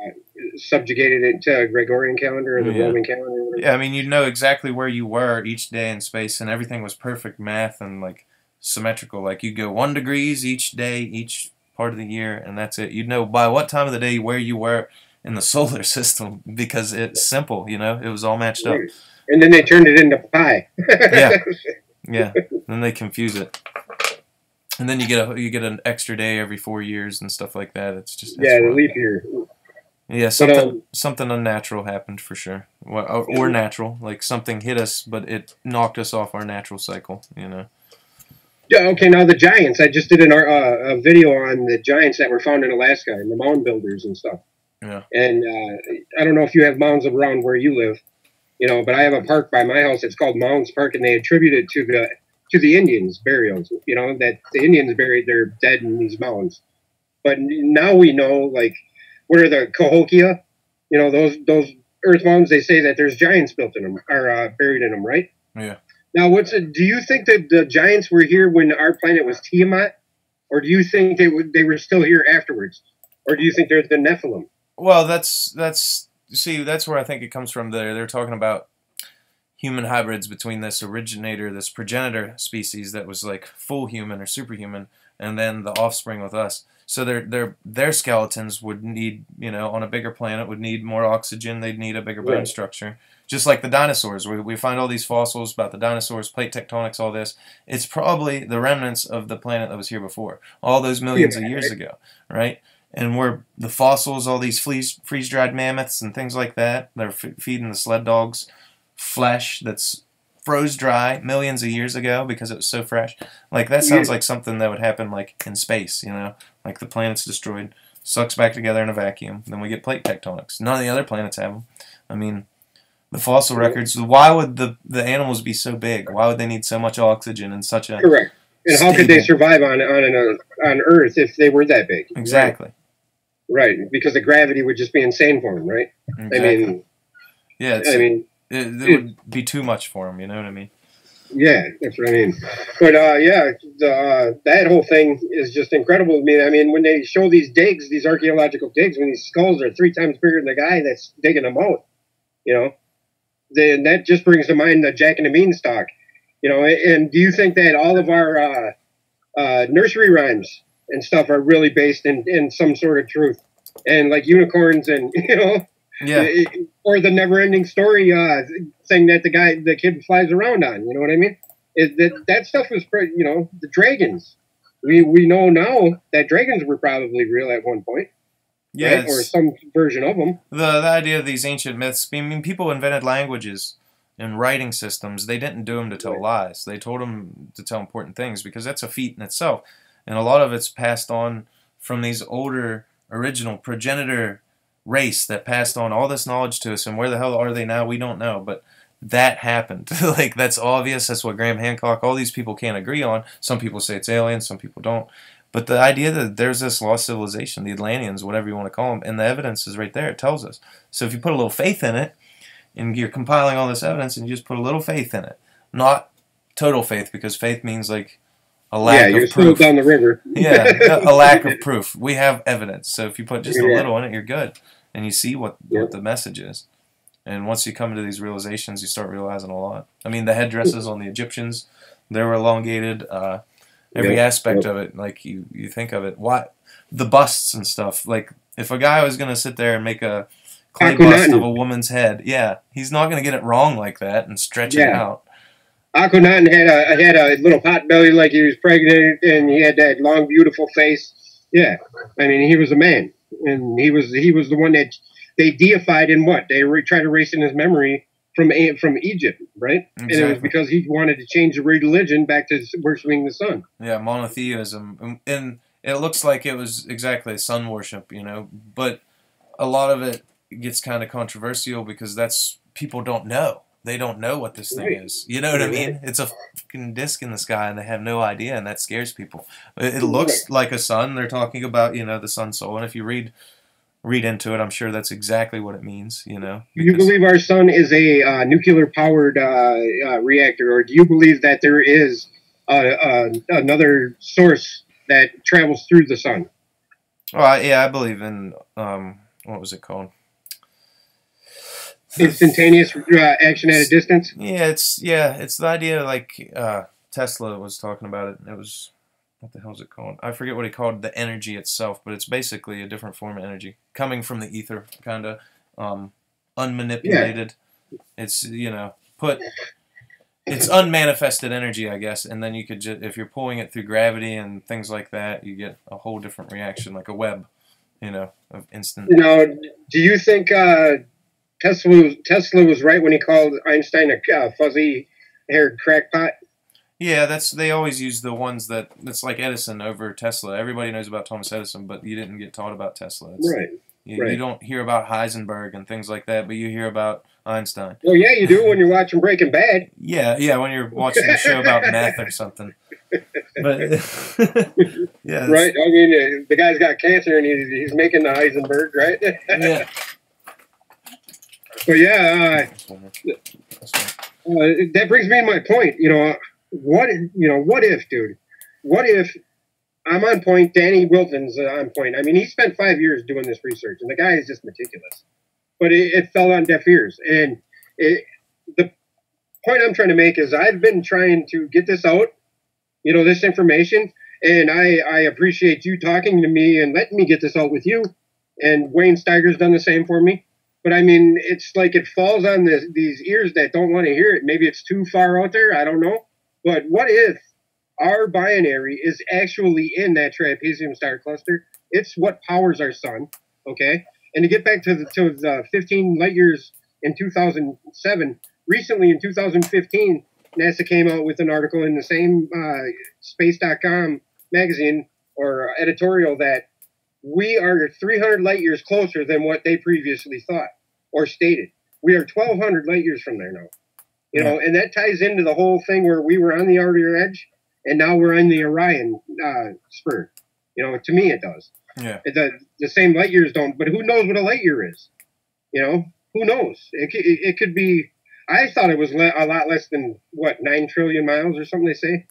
subjugated it to a Gregorian calendar or the Roman calendar. Yeah, I mean, you know exactly where you were each day in space, and everything was perfect math and like symmetrical. Like you go 1 degree each day, each part of the year, and that's it. You'd know by what time of the day where you were in the solar system because it's simple, you know. It was all matched up. And then they turned it into pi. Yeah, yeah. Then they confuse it, and then you get an extra day every 4 years and stuff like that. It's just the leap year. Yeah, something unnatural happened for sure, or natural. Like something hit us, but it knocked us off our natural cycle. You know. Yeah. Okay. Now the giants. I just did a video on the giants that were found in Alaska and the mound builders and stuff. Yeah. And I don't know if you have mounds around where you live, you know, but I have a park by my house. It's called Mounds Park, and they attribute it to the Indians' burials. You know, that the Indians buried their dead in these mounds. But now we know, like, what are the Cahokia? You know, those earth mounds. They say that there's giants built in them or buried in them, right? Yeah. Now, do you think that the giants were here when our planet was Tiamat, or do you think they were still here afterwards, or do you think they're the Nephilim? Well, that's where I think it comes from. They're talking about human hybrids between this progenitor species that was like full human or superhuman, and then the offspring with us. So their skeletons would need, you know, on a bigger planet would need more oxygen. They'd need a bigger bone structure, just like the dinosaurs. We find all these fossils about the dinosaurs, plate tectonics, all this. It's probably the remnants of the planet that was here before, all those millions of years ago, right? And we're the fossils, all these freeze-dried mammoths and things like that. They're feeding the sled dogs flesh that's froze dry millions of years ago because it was so fresh. Like that sounds like something that would happen like in space, you know, like the planet's destroyed, sucks back together in a vacuum, then we get plate tectonics. None of the other planets have them. I mean, the fossil records. Why would the animals be so big? Why would they need so much oxygen and such a correct? And how could they survive on Earth if they were that big? Exactly. Right, because the gravity would just be insane for them, right? Exactly. I mean, yeah. It would be too much for them. You know what I mean? Yeah, that's what I mean. But that whole thing is just incredible to me. I mean, when they show these digs, these archaeological digs, when these skulls are 3 times bigger than the guy that's digging them out, you know, then that just brings to mind the Jack and the Beanstalk, you know. And do you think that all of our nursery rhymes and stuff are really based in some sort of truth, and like unicorns and, you know, or the never-ending story thing that the kid flies around on, you know what I mean? That stuff was, you know, the dragons. We know now that dragons were probably real at one point, right? Or some version of them. The idea of these ancient myths. I mean, people invented languages and writing systems. They didn't do them to tell lies. They told them to tell important things because that's a feat in itself. And a lot of it's passed on from these older original progenitor race that passed on all this knowledge to us. And where the hell are they now? We don't know. But that happened. Like, that's obvious. That's what Graham Hancock, all these people can't agree on. Some people say it's aliens. Some people don't. But the idea that there's this lost civilization, the Atlanteans, whatever you want to call them, and the evidence is right there. It tells us. So if you put a little faith in it, and you're compiling all this evidence, and you just put a little faith in it. Not total faith, because faith means like a lack of proof. Down the river. Yeah, a lack of proof. We have evidence. So if you put just a little in it, you're good. And you see what the message is. And once you come to these realizations, you start realizing a lot. I mean, the headdresses on the Egyptians, they were elongated. Every aspect of it, like you think of it. The busts and stuff. Like, if a guy was going to sit there and make a clay bust of a woman's head, he's not going to get it wrong like that and stretch it out. Akhenaten had a little pot belly like he was pregnant, and he had that long, beautiful face. Yeah, I mean, he was a man, and he was the one that they deified in what? They tried to erase in his memory from Egypt, right? Exactly. And it was because he wanted to change the religion back to worshiping the sun. Yeah, monotheism. And it looks like it was exactly sun worship, you know, but a lot of it gets kind of controversial because people don't know. They don't know what this thing is. You know what I mean? It's a fucking disc in the sky, and they have no idea, and that scares people. It looks like a sun. They're talking about, you know, the sun soul, and if you read into it, I'm sure that's exactly what it means, you know. Do you believe our sun is a nuclear-powered reactor, or do you believe that there is another source that travels through the sun? Well, I believe in, what was it called? Instantaneous action at a distance? Yeah, it's the idea like Tesla was talking about it. It was what the hell is it called? I forget what he called the energy itself, but it's basically a different form of energy coming from the ether, kind of unmanipulated. Yeah. It's it's unmanifested energy, I guess, and then you could just, if you're pulling it through gravity and things like that, you get a whole different reaction, like a web, of instant. Now, do you think Tesla was right when he called Einstein a fuzzy-haired crackpot? Yeah, they always use the ones that's like Edison over Tesla. Everybody knows about Thomas Edison, but you didn't get taught about Tesla. Right. You don't hear about Heisenberg and things like that, but you hear about Einstein. Well, yeah, you do when you're watching Breaking Bad. Yeah, when you're watching a show about meth or something. But yeah, right. I mean, the guy's got cancer and he's making the Heisenberg, right? Yeah. But yeah, that brings me to my point. What if, dude? What if I'm on point? Danny Wilton's on point. I mean, he spent 5 years doing this research, and the guy is just meticulous. But it fell on deaf ears. And the point I'm trying to make is I've been trying to get this out, this information, and I appreciate you talking to me and letting me get this out with you. And Wayne Steiger's done the same for me. But, I mean, it's like it falls on these ears that don't want to hear it. Maybe it's too far out there. I don't know. But what if our binary is actually in that trapezium star cluster? It's what powers our sun, okay? And to get back to the 15 light years in 2007, recently in 2015, NASA came out with an article in the same space.com magazine or editorial that we are 300 light years closer than what they previously thought or stated. We are 1,200 light years from there now. And that ties into the whole thing where we were on the outer edge and now we're in the Orion spur. To me it does. Yeah. The same light years don't, but who knows what a light year is? Who knows? It could be. I thought it was a lot less than 9 trillion miles or something. They say.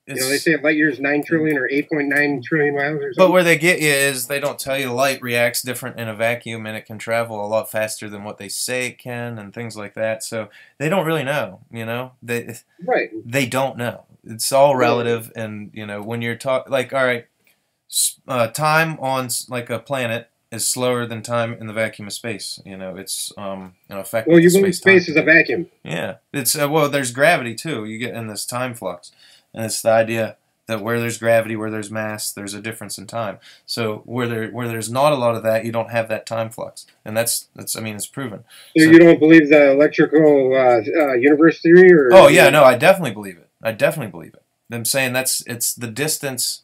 They say a light year is 9 trillion or 8.9 trillion miles or something. But where they get you is they don't tell you light reacts different in a vacuum and it can travel a lot faster than what they say it can and things like that. So they don't really know, They don't know. It's all relative, and when you're talking, like, all right, time on like a planet is slower than time in the vacuum of space. It's effect. Well, you believe space is a vacuum. Yeah, it's there's gravity too. You get in this time flux. And it's the idea that where there's gravity, where there's mass, there's a difference in time. So where there's not a lot of that, you don't have that time flux, and that's it's proven. So you don't believe the electrical universe theory, or? Oh yeah, no, I definitely believe it. I'm saying it's the distance.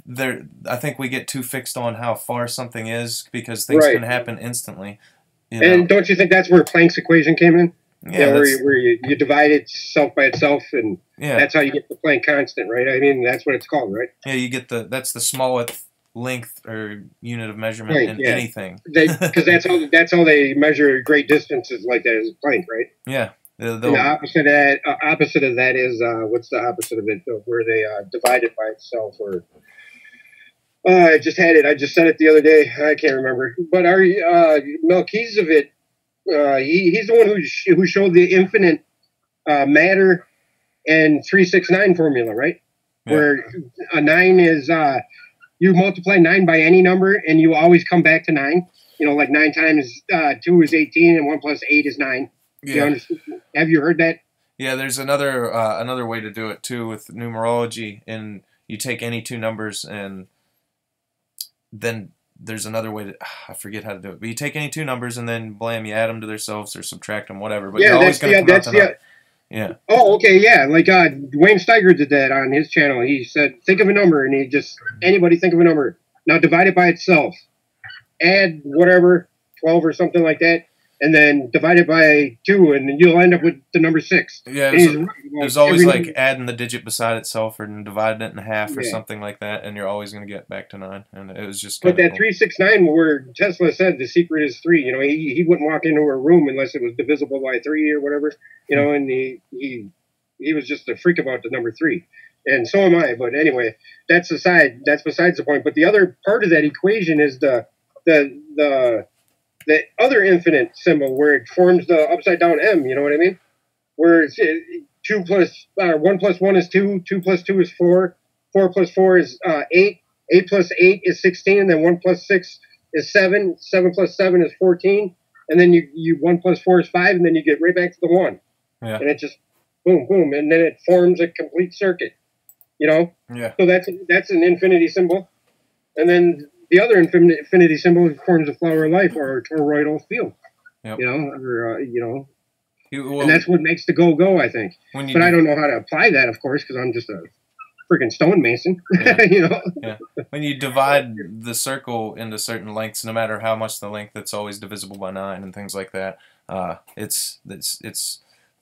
I think we get too fixed on how far something is because things can happen instantly. And don't you think that's where Planck's equation came in? Yeah, where you divide itself by itself, and that's how you get the Planck constant, right? I mean, that's what it's called, right? Yeah, you get that's the smallest length or unit of measurement in anything. Because that's how they measure great distances like that is Planck, right? Yeah. The opposite of that is what's the opposite of it? Where they divide it by itself, or I just had it. I just said it the other day. I can't remember. But our Melchizedek. He's the one who showed the infinite matter and 369 formula, right? Yeah. Where a 9 is you multiply 9 by any number and you always come back to 9. Like 9 times 2 is 18 and 1 plus 8 is 9. Yeah. Have you heard that? Yeah, there's another way to do it too with numerology, and you take any two numbers and then there's another way to, I forget how to do it, but you take any two numbers and then blam, you add them to themselves or subtract them, whatever. But you're always going to come out to 9. Yeah. Oh, okay, yeah. Like Wayne Steiger did that on his channel. He said, think of a number, and anybody think of a number. Now divide it by itself. Add whatever, 12 or something like that, and then divide it by 2, and then you'll end up with the number 6. Yeah, there's always like adding the digit beside itself or dividing it in half or something like that, and you're always going to get back to 9. And it was just. But that 369, where Tesla said the secret is 3. He wouldn't walk into a room unless it was divisible by 3 or whatever. And he was just a freak about the number 3, and so am I. But anyway, that's besides the point. But the other part of that equation is the other infinite symbol where it forms the upside down M, you know what I mean? Where it's 1 plus 1 is 2, 2 plus 2 is 4, 4 plus 4 is 8. 8 plus 8 is 16. And then 1 plus 6 is 7. 7 plus 7 is 14. And then you 1 plus 4 is 5. And then you get right back to the 1. Yeah. And it just boom, boom. And then it forms a complete circuit. You know? Yeah. So that's an infinity symbol. And then the other infinity symbol forms a flower of life or a toroidal field. Yep. You know, or, Well, and that's what makes the go, I think. But I don't know how to apply that, of course, because I'm just a freaking stonemason. Yeah. You know? Yeah. When you divide the circle into certain lengths, no matter how much the length, it's always divisible by 9 and things like that. It's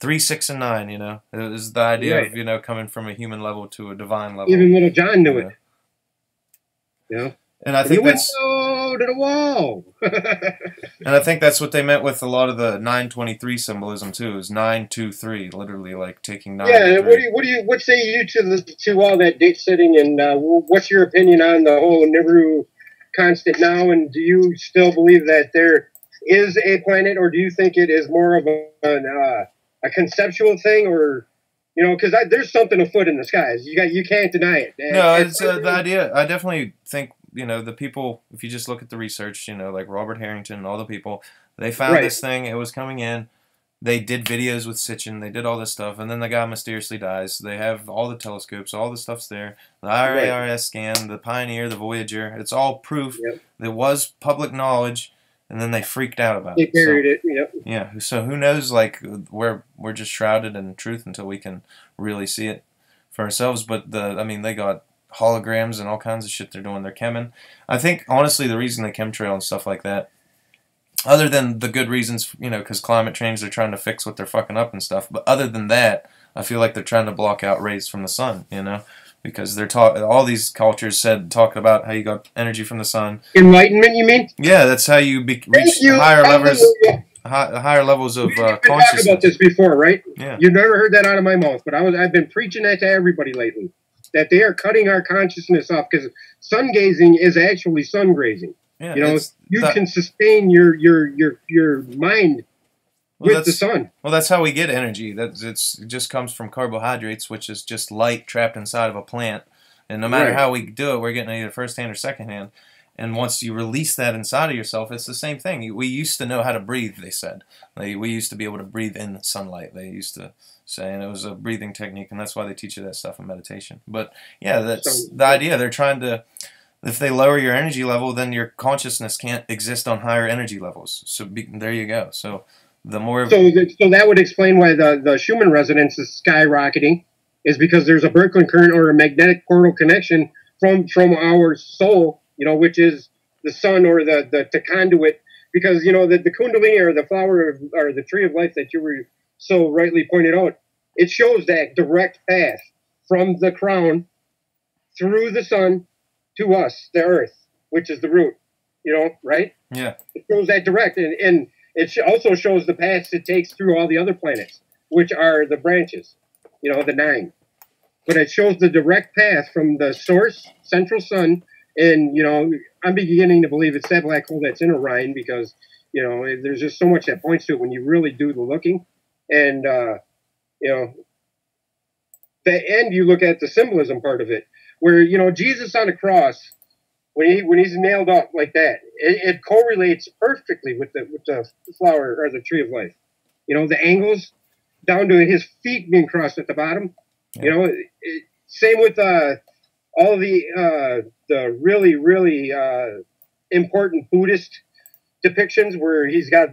3, 6, and 9, you know. It was the idea Right. of, you know, coming from a human level to a divine level. Even little John knew it. You know? And I think that's to the wall. and I think that's what they meant with a lot of the 923 symbolism too. Is 9, 2, 3, literally like taking 9. Yeah. What say you to all that date setting, and what's your opinion on the whole Nibiru constant now? And do you still believe that there is a planet, or do you think it is more of a conceptual thing, or you know, because there's something afoot in the skies. You can't deny it. No, it's the idea. I definitely think, you know, the people, if you just look at the research, you know, like Robert Harrington and all the people, they found Right. this thing, it was coming in, they did videos with Sitchin, they did all this stuff, and then the guy mysteriously dies. They have all the telescopes, all the stuff's there, the IRARS scan, the Pioneer, the Voyager, it's all proof. Yep. There was public knowledge, and then they freaked out about They it. buried it. Yep. Yeah, so who knows, like, we're just shrouded in truth until we can really see it for ourselves, but they got holograms and all kinds of shit they're doing. They're chemming. I think, honestly, the reason they chemtrail and stuff like that, other than the good reasons, you know, because climate change, they're trying to fix what they're fucking up and stuff, but other than that, I feel like they're trying to block out rays from the sun, you know, because they're all these cultures talk about how you got energy from the sun. Enlightenment, you mean? Yeah, that's how you reach higher levels. Higher levels of We've been consciousness. talking about this before, right? Yeah. You've never heard that out of my mouth, but I've been preaching that to everybody lately. That they are cutting our consciousness off, because sun gazing is actually sun grazing. Yeah, you know, you can sustain your mind with the sun. Well, that's how we get energy. It just comes from carbohydrates, which is just light trapped inside of a plant. And no matter how we do it, we're getting it either first hand or second hand. And once you release that inside of yourself, it's the same thing. We used to know how to breathe, they said. We used to be able to breathe in sunlight, they used to say, and it was a breathing technique, and that's why they teach you that stuff in meditation. But yeah, that's the idea. They're trying to, if they lower your energy level, then your consciousness can't exist on higher energy levels. So there you go. So the more... So that would explain why the Schumann resonance is skyrocketing, is because there's a Birkeland current or a magnetic portal connection from our soul, you know, which is the sun or the conduit, because, you know, the kundalini or the flower or the tree of life that you were so rightly pointed out, it shows that direct path from the crown through the sun to us, the earth, which is the root, you know, right? Yeah. It shows that direct, and it also shows the paths it takes through all the other planets, which are the branches, you know, the 9. But it shows the direct path from the source, central sun, and, you know, I'm beginning to believe it's that black hole that's in Orion, because, you know, there's just so much that points to it when you really do the looking. And, you know, and you look at the symbolism part of it, where, you know, Jesus on the cross, when he's nailed up like that, it correlates perfectly with the flower or the tree of life. You know, the angles down to his feet being crossed at the bottom. Yeah. You know, same with all the really, really important Buddhist depictions where he's got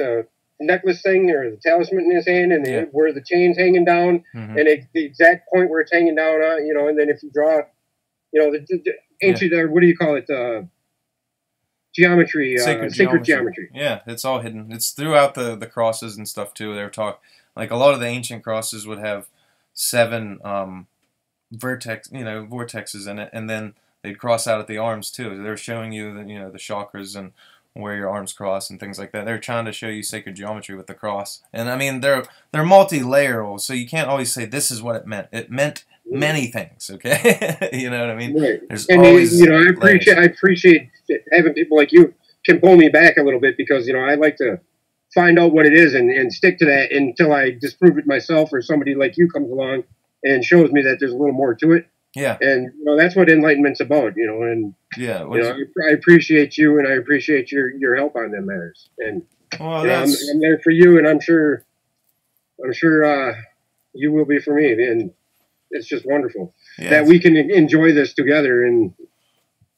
the necklace thing or the talisman in his hand, and where the chain's hanging down, and the exact point where it's hanging down on, you know, and then if you draw, you know, the ancient, what do you call it, geometry, sacred geometry. Yeah, it's all hidden. It's throughout the crosses and stuff too. They were like a lot of the ancient crosses would have 7 vortexes in it, and then they'd cross out at the arms too. They were showing you the chakras and where your arms cross and things like that. They're trying to show you sacred geometry with the cross. And I mean, they're multi-layeral, so you can't always say this is what it meant. It meant many things, okay? You know what I mean? Right. There's and always I appreciate having people like you can pull me back a little bit, because, you know, I like to find out what it is and stick to that until I disprove it myself, or somebody like you comes along and shows me that there's a little more to it. Yeah. And that's what enlightenment's about, and yeah, I appreciate you, and I appreciate your help on them matters. And well, I'm there for you, and I'm sure you will be for me. And it's just wonderful that we can enjoy this together. And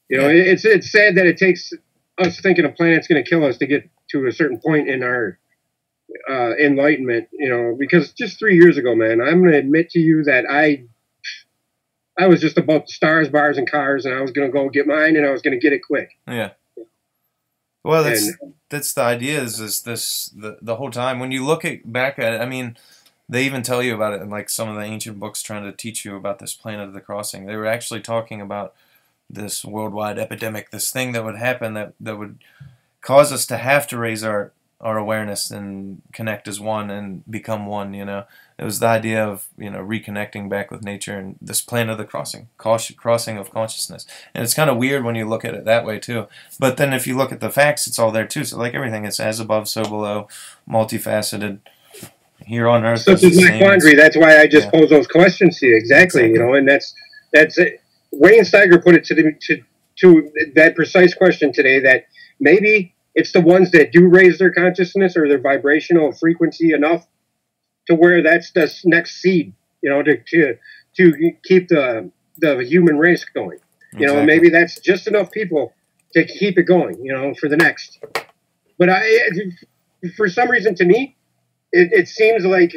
it's sad that it takes us thinking a planet's going to kill us to get to a certain point in our enlightenment. Because just 3 years ago, man, I'm going to admit to you that I was just about stars, bars, and cars, and I was going to go get mine, and I was going to get it quick. Yeah. Well, that's the idea. Is this the whole time when you look back at it? I mean, they even tell you about it in like some of the ancient books, trying to teach you about this planet of the crossing. They were actually talking about this worldwide epidemic, this thing that would happen that would cause us to have to raise our awareness and connect as one and become one. It was the idea of reconnecting back with nature and this planet of the crossing of consciousness. And it's kind of weird when you look at it that way too. But then if you look at the facts, it's all there too. So like everything, it's as above, so below, multifaceted. Here on Earth, such is my quandary. That's why I just pose those questions to you. Exactly. And that's it. Wayne Steiger put it to that precise question today. That maybe it's the ones that do raise their consciousness or their vibrational frequency enough to where that's the next seed, to keep the human race going. Exactly. Maybe that's just enough people to keep it going, for the next. But for some reason, to me, it seems like,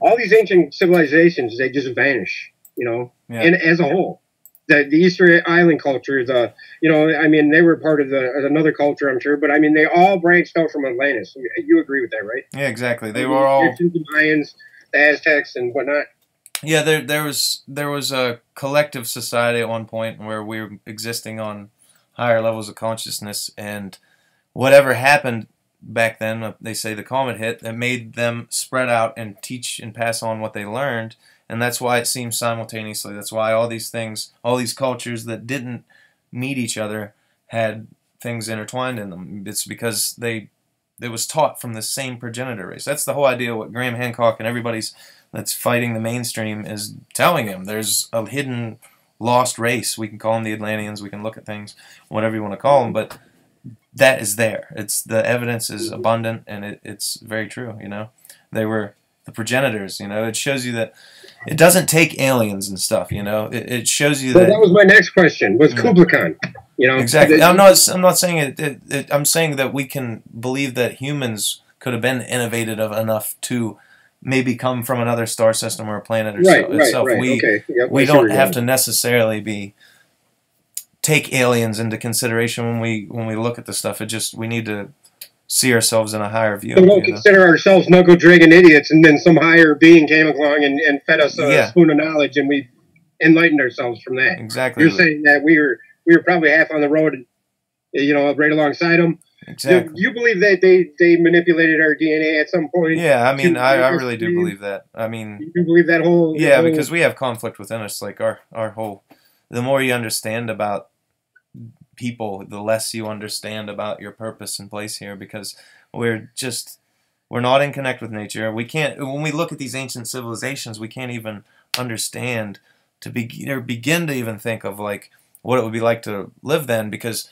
all these ancient civilizations, they just vanish, and as a whole. The Easter Island culture, they were part of another culture, I'm sure, but they all branched out from Atlantis. You agree with that, right? Yeah, exactly. They were all the Mayans, the Aztecs, and whatnot. Yeah, there was a collective society at one point where we were existing on higher levels of consciousness, and whatever happened back then, they say the comet hit, that made them spread out and teach and pass on what they learned. And that's why it seems simultaneously. That's why all these things, all these cultures that didn't meet each other had things intertwined in them. It's because it was taught from the same progenitor race. That's the whole idea of what Graham Hancock and everybody's that's fighting the mainstream is telling him. There's a hidden lost race. We can call them the Atlanteans. We can look at things, whatever you want to call them, but that is there. The evidence is abundant, and it's very true. They were the progenitors. It shows you that it doesn't take aliens and stuff. It shows you that. That was my next question. Was Kubla Khan? Exactly. I'm not saying it. I'm saying that we can believe that humans could have been innovative enough to maybe come from another star system or a planet itself. Right. We don't have to necessarily take aliens into consideration when we look at the stuff. We need to see ourselves in a higher view. We don't consider ourselves knuckle dragging idiots, and then some higher being came along and fed us a spoon of knowledge, and we enlightened ourselves from that. Exactly. You're saying that we were probably half on the road, right alongside them. Exactly. Do you believe that they manipulated our DNA at some point? Yeah, I really do believe that. You do believe that whole... Yeah, because we have conflict within us. Like our whole... The more you understand about people, the less you understand about your purpose and place here, because we're not in connect with nature. We can't, when we look at these ancient civilizations, we can't even understand or begin to even think of like what it would be like to live then, because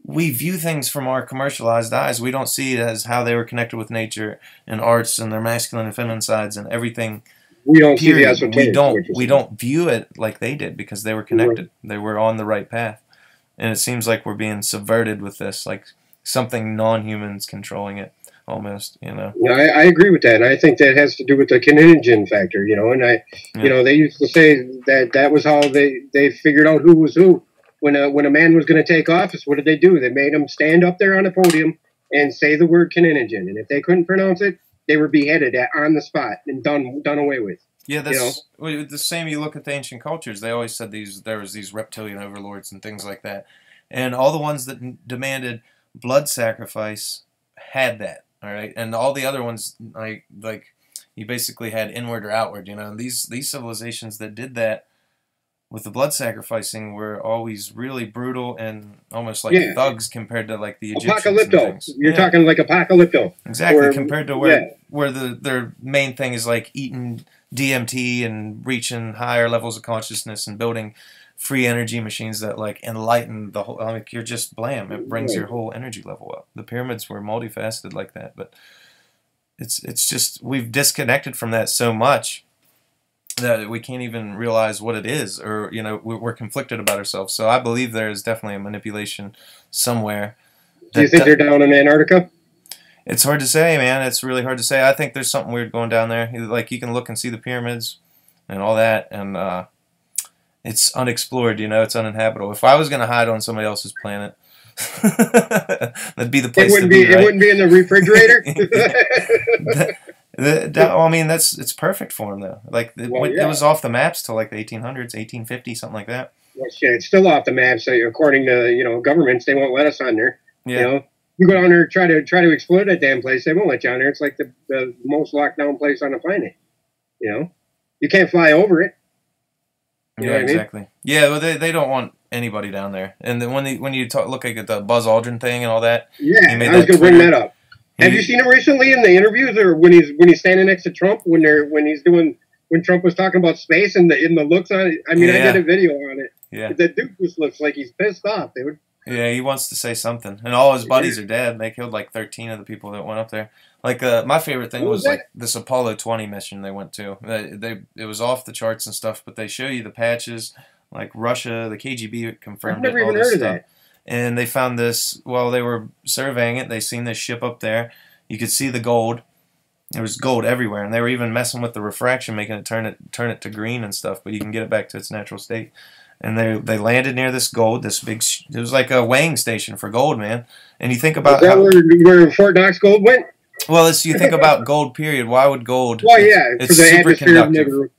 we view things from our commercialized eyes. We don't see it as how they were connected with nature and arts and their masculine and feminine sides and everything. We don't see the esoteric. We don't view it like they did, because they were connected. They were on the right path. And it seems like we're being subverted with this, like something non-humans controlling it, almost, Yeah, I agree with that, and I think that has to do with the kininogen factor, and they used to say that was how they figured out who was who. When a man was going to take office, what did they do? They made him stand up there on a podium and say the word kininogen, and if they couldn't pronounce it, they were beheaded on the spot and done away with. Yeah, that's the same. You look at the ancient cultures; they always said there was these reptilian overlords and things like that, and all the ones that demanded blood sacrifice had that. All right, and all the other ones like you basically had inward or outward. And these civilizations that did that with the blood sacrificing were always really brutal and almost like thugs compared to like the Egyptians and things. You're talking like Apocalypto. Exactly, compared to where their main thing is like eating DMT and reaching higher levels of consciousness and building free energy machines that like enlighten the whole. Like you're just blam. It brings your whole energy level up. The pyramids were multifaceted like that, but it's just we've disconnected from that so much that we can't even realize what it is, or we're conflicted about ourselves. So I believe there is definitely a manipulation somewhere. Do you think they're down in Antarctica? It's hard to say, man. It's really hard to say. I think there's something weird going down there. Like you can look and see the pyramids and all that, and it's unexplored. It's uninhabitable. If I was going to hide on somebody else's planet, that'd be the place to be. Right? It wouldn't be in the refrigerator. I mean, it's perfect for them though. Like it was off the maps till like the 1800s, 1850, something like that. Well, shit, it's still off the maps. So according to governments, they won't let us on there. Yeah. You go down there try to explore that damn place, they won't let you on there. It's like the most locked down place on the planet. You can't fly over it. You know what exactly. I mean? Yeah, well, they don't want anybody down there. And then when you look at the Buzz Aldrin thing and all that, I was going to bring that up. Have you seen him recently in the interviews, or when he's standing next to Trump when Trump was talking about space and the looks on it? I mean, I did a video on it. Yeah, the dude just looks like he's pissed off, dude. Yeah, he wants to say something, and all his buddies are dead. They killed like 13 of the people that went up there. Like my favorite thing was like this Apollo 20 mission they went to. It was off the charts and stuff, but they show you the patches. Like Russia, the KGB confirmed I've never it. Even heard of that. And they found this while they were surveying it. They seen this ship up there. You could see the gold. There was gold everywhere, and they were even messing with the refraction, making it turn it to green and stuff. But you can get it back to its natural state. And they landed near this gold, this big. It was like a weighing station for gold, man. And you think about where Fort Knox gold went. Well, you think about gold. Period. Why would gold? Well, yeah, it's superconductive.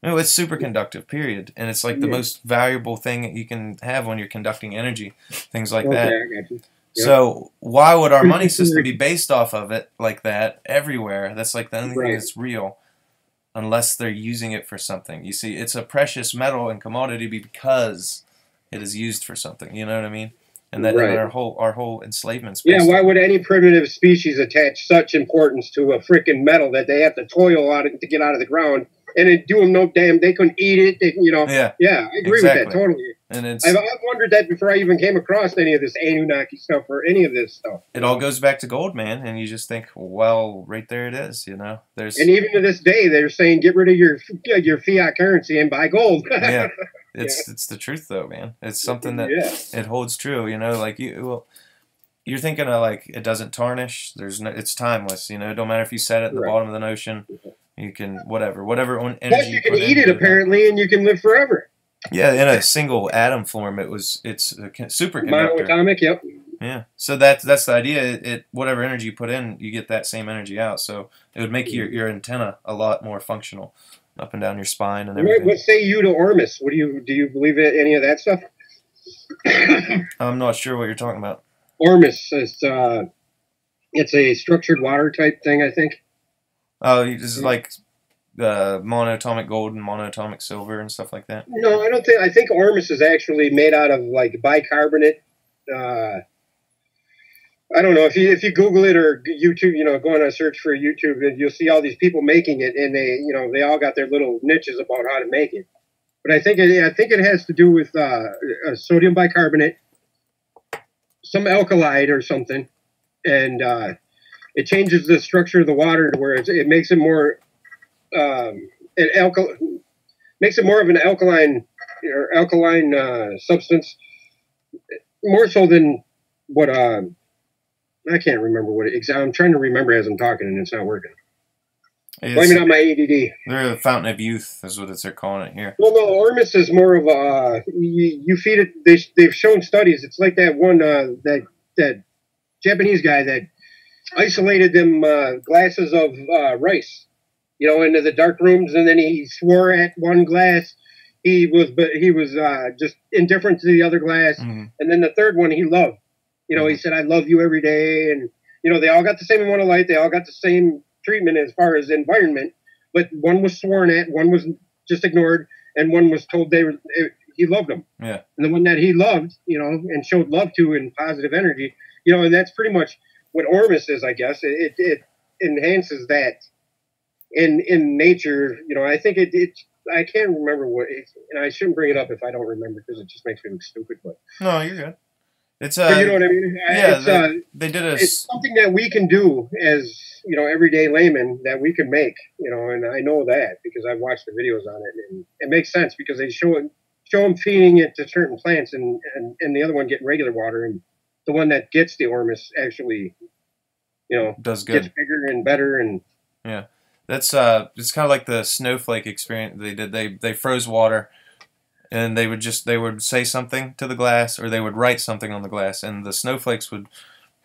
No, it's superconductive, period. And it's like the most valuable thing that you can have when you're conducting energy, things like that. I got you. Yep. So why would our money system be based off of it like that everywhere? That's like the only thing that's real, unless they're using it for something. You see, it's a precious metal and commodity because it is used for something. You know what I mean? And that our whole enslavement's based why would any primitive species attach such importance to a freaking metal that they have to toil out to get out of the ground? And it do them no damn. They couldn't eat it. I agree with that totally. And I've wondered that before I even came across any of this Anunnaki stuff or any of this stuff. It all goes back to gold, man. And you just think, well, right there it is. And even to this day, they're saying get rid of your fiat currency and buy gold. Yeah, it's the truth though, man. It's something that it holds true. Like you're thinking of like it doesn't tarnish. It's timeless. It don't matter if you set it at the bottom of the ocean. You can whatever energy. Plus, you can eat it apparently, and you can live forever. Yeah, in a single atom form, it's a superconductor. Monoatomic, yep. Yeah, so that's the idea. Whatever energy you put in, you get that same energy out. So it would make your antenna a lot more functional, up and down your spine and everything. What say you to Ormus? Do you believe in any of that stuff? I'm not sure what you're talking about. Ormus is it's a structured water type thing, I think. Oh, this is like monoatomic gold and monoatomic silver and stuff like that. No, I don't think. I think Ormus is actually made out of like bicarbonate. I don't know if you Google it or YouTube, go on a search for YouTube, and you'll see all these people making it, and they all got their little niches about how to make it. But I think it has to do with sodium bicarbonate, some alkali or something, and it changes the structure of the water to where it makes it more makes it more of an alkaline substance, more so than what I can't remember what I'm trying to remember as I'm talking and it's not working. Blame it on my ADD. They're the fountain of youth, is what they're calling it here. Well, no, Ormus is more of a you feed it. They've shown studies. It's like that one that Japanese guy that isolated them glasses of rice, into the dark rooms, and then he swore at one glass. He was just indifferent to the other glass, and then the third one he loved. He said, "I love you every day," and they all got the same amount of light. They all got the same treatment as far as environment, but one was sworn at, one was just ignored, and one was told he loved them. Yeah. And the one that he loved, and showed love to in positive energy, and that's pretty much what Ormus is, I guess. It enhances that in nature. I think I can't remember and I shouldn't bring it up if I don't remember because it just makes me look stupid. But no, you're good. It's you know what I mean? Yeah, they did it's something that we can do as everyday laymen that we can make. And I know that because I've watched the videos on it, and it makes sense because they show them feeding it to certain plants, and the other one getting regular water, and the one that gets the Ormus actually, does good, gets bigger and better, and yeah. That's it's kind of like the snowflake experience they did. They froze water, and they would say something to the glass, or they would write something on the glass, and the snowflakes would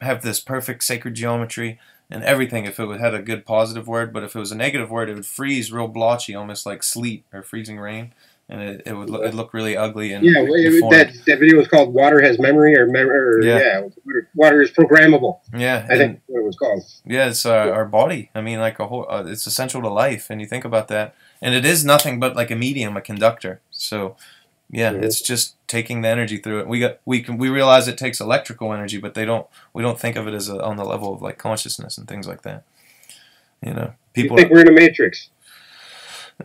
have this perfect sacred geometry and everything if it had a good positive word. But if it was a negative word, it would freeze real blotchy, almost like sleet or freezing rain, and it would look really ugly. And that video was called "Water Has Memory" or "Water is Programmable." Yeah, I think what it was called. Yeah, it's our body. I mean, like a whole. It's essential to life, and you think about that, and it is nothing but like a medium, a conductor. So, yeah, it's just taking the energy through it. We realize it takes electrical energy, but we don't think of it as on the level of like consciousness and things like that. People you think we're in a matrix.